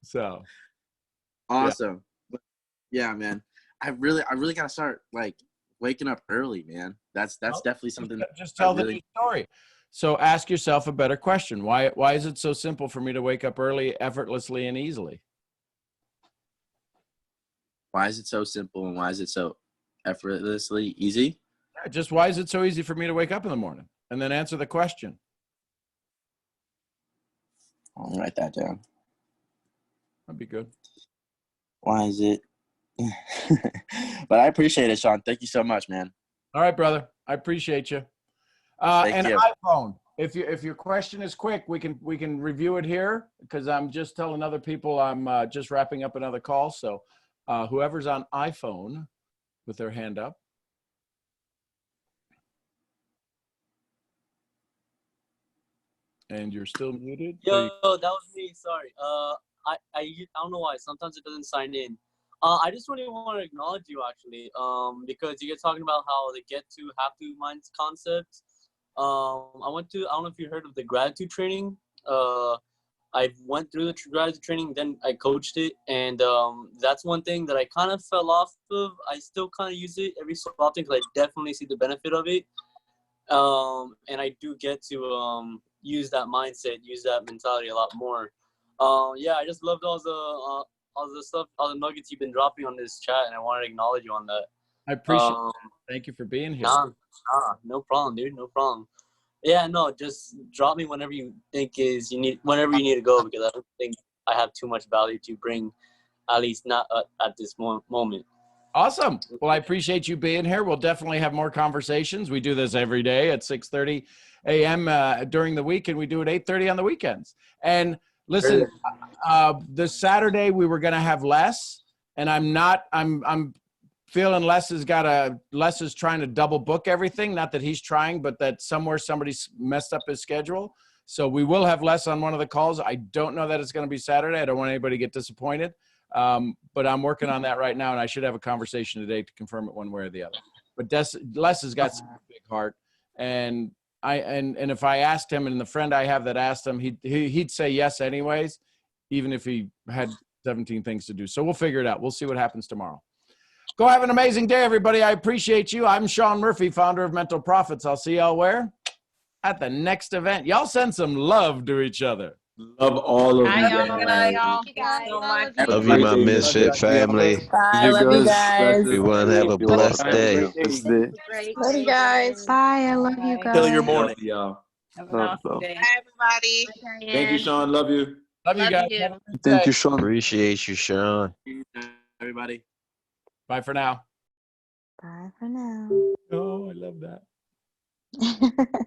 [SPEAKER 1] So.
[SPEAKER 9] Awesome. Yeah, man. I really gotta start like waking up early, man. That's definitely something.
[SPEAKER 1] Just tell
[SPEAKER 9] I
[SPEAKER 1] the
[SPEAKER 9] really-
[SPEAKER 1] new story. So ask yourself a better question. Why is it so simple for me to wake up early, effortlessly and easily?
[SPEAKER 9] Why is it so simple and why is it so effortlessly easy?
[SPEAKER 1] Yeah, just why is it so easy for me to wake up in the morning? And then answer the question.
[SPEAKER 9] I'll write that down.
[SPEAKER 1] That'd be good.
[SPEAKER 9] Why is it? But I appreciate it, Sean. Thank you so much, man.
[SPEAKER 1] All right, brother. I appreciate you.
[SPEAKER 9] Thank
[SPEAKER 1] And
[SPEAKER 9] you.
[SPEAKER 1] iPhone. If your question is quick, we can review it here because I'm just telling other people I'm just wrapping up another call. So whoever's on iPhone with their hand up. And you're still muted. so
[SPEAKER 10] Yo,
[SPEAKER 1] you-
[SPEAKER 10] that was me. Sorry. I don't know why. Sometimes it doesn't sign in. I just really want to acknowledge you actually. Because you guys talking about how they get to have to minds concepts. I don't know if you heard of the gratitude training. I went through the gratitude training, then I coached it, and that's one thing that I kind of fell off of. I still kind of use it every so often because I definitely see the benefit of it. And I do get to use that mindset, use that mentality a lot more. Yeah, I just loved all the stuff, all the nuggets you've been dropping on this chat, and I wanted to acknowledge you on that.
[SPEAKER 1] I appreciate it. Thank you for being here.
[SPEAKER 10] Nah, no problem, dude, no problem. Yeah, no, just drop me whenever you think whenever you need to go, because I don't think I have too much value to bring, at least not at this moment.
[SPEAKER 1] Awesome. Well, I appreciate you being here. We'll definitely have more conversations. We do this every day at 6:30 a.m. During the week, and we do it 8:30 on the weekends. And listen, this Saturday we were going to have Les, and I'm feeling Les is trying to double book everything. Not that he's trying, but that somewhere somebody's messed up his schedule. So we will have Les on one of the calls. I don't know that it's going to be Saturday. I don't want anybody to get disappointed. But I'm working on that right now, and I should have a conversation today to confirm it one way or the other. But Les has got such a big heart, and if I asked him, and the friend I have that asked him, he'd say yes anyways, even if he had 17 things to do. So we'll figure it out. We'll see what happens tomorrow. Go have an amazing day, everybody. I appreciate you. I'm Sean Murphy, founder of Mental Profits. I'll see y'all where? At the next event. Y'all send some love to each other.
[SPEAKER 2] Love all of
[SPEAKER 3] Bye,
[SPEAKER 2] you
[SPEAKER 3] y'all.
[SPEAKER 2] guys.
[SPEAKER 3] Thank you guys so much.
[SPEAKER 11] Love you, my misfit family.
[SPEAKER 12] Bye. Love you guys.
[SPEAKER 11] Everyone have a blessed day.
[SPEAKER 5] Great.
[SPEAKER 12] Love you guys.
[SPEAKER 6] Bye. I love you guys.
[SPEAKER 9] Kill your morning.
[SPEAKER 2] Y'all.
[SPEAKER 12] Have an awesome day.
[SPEAKER 3] Bye, everybody.
[SPEAKER 2] Thank you, Sean. Love you.
[SPEAKER 1] Love you
[SPEAKER 3] Love
[SPEAKER 1] guys.
[SPEAKER 3] you.
[SPEAKER 1] Have a good
[SPEAKER 11] Thank
[SPEAKER 1] day.
[SPEAKER 11] you, Sean. Appreciate you, Sean.
[SPEAKER 9] Everybody.
[SPEAKER 1] Bye for now.
[SPEAKER 6] Bye for now.
[SPEAKER 1] Oh, I love that.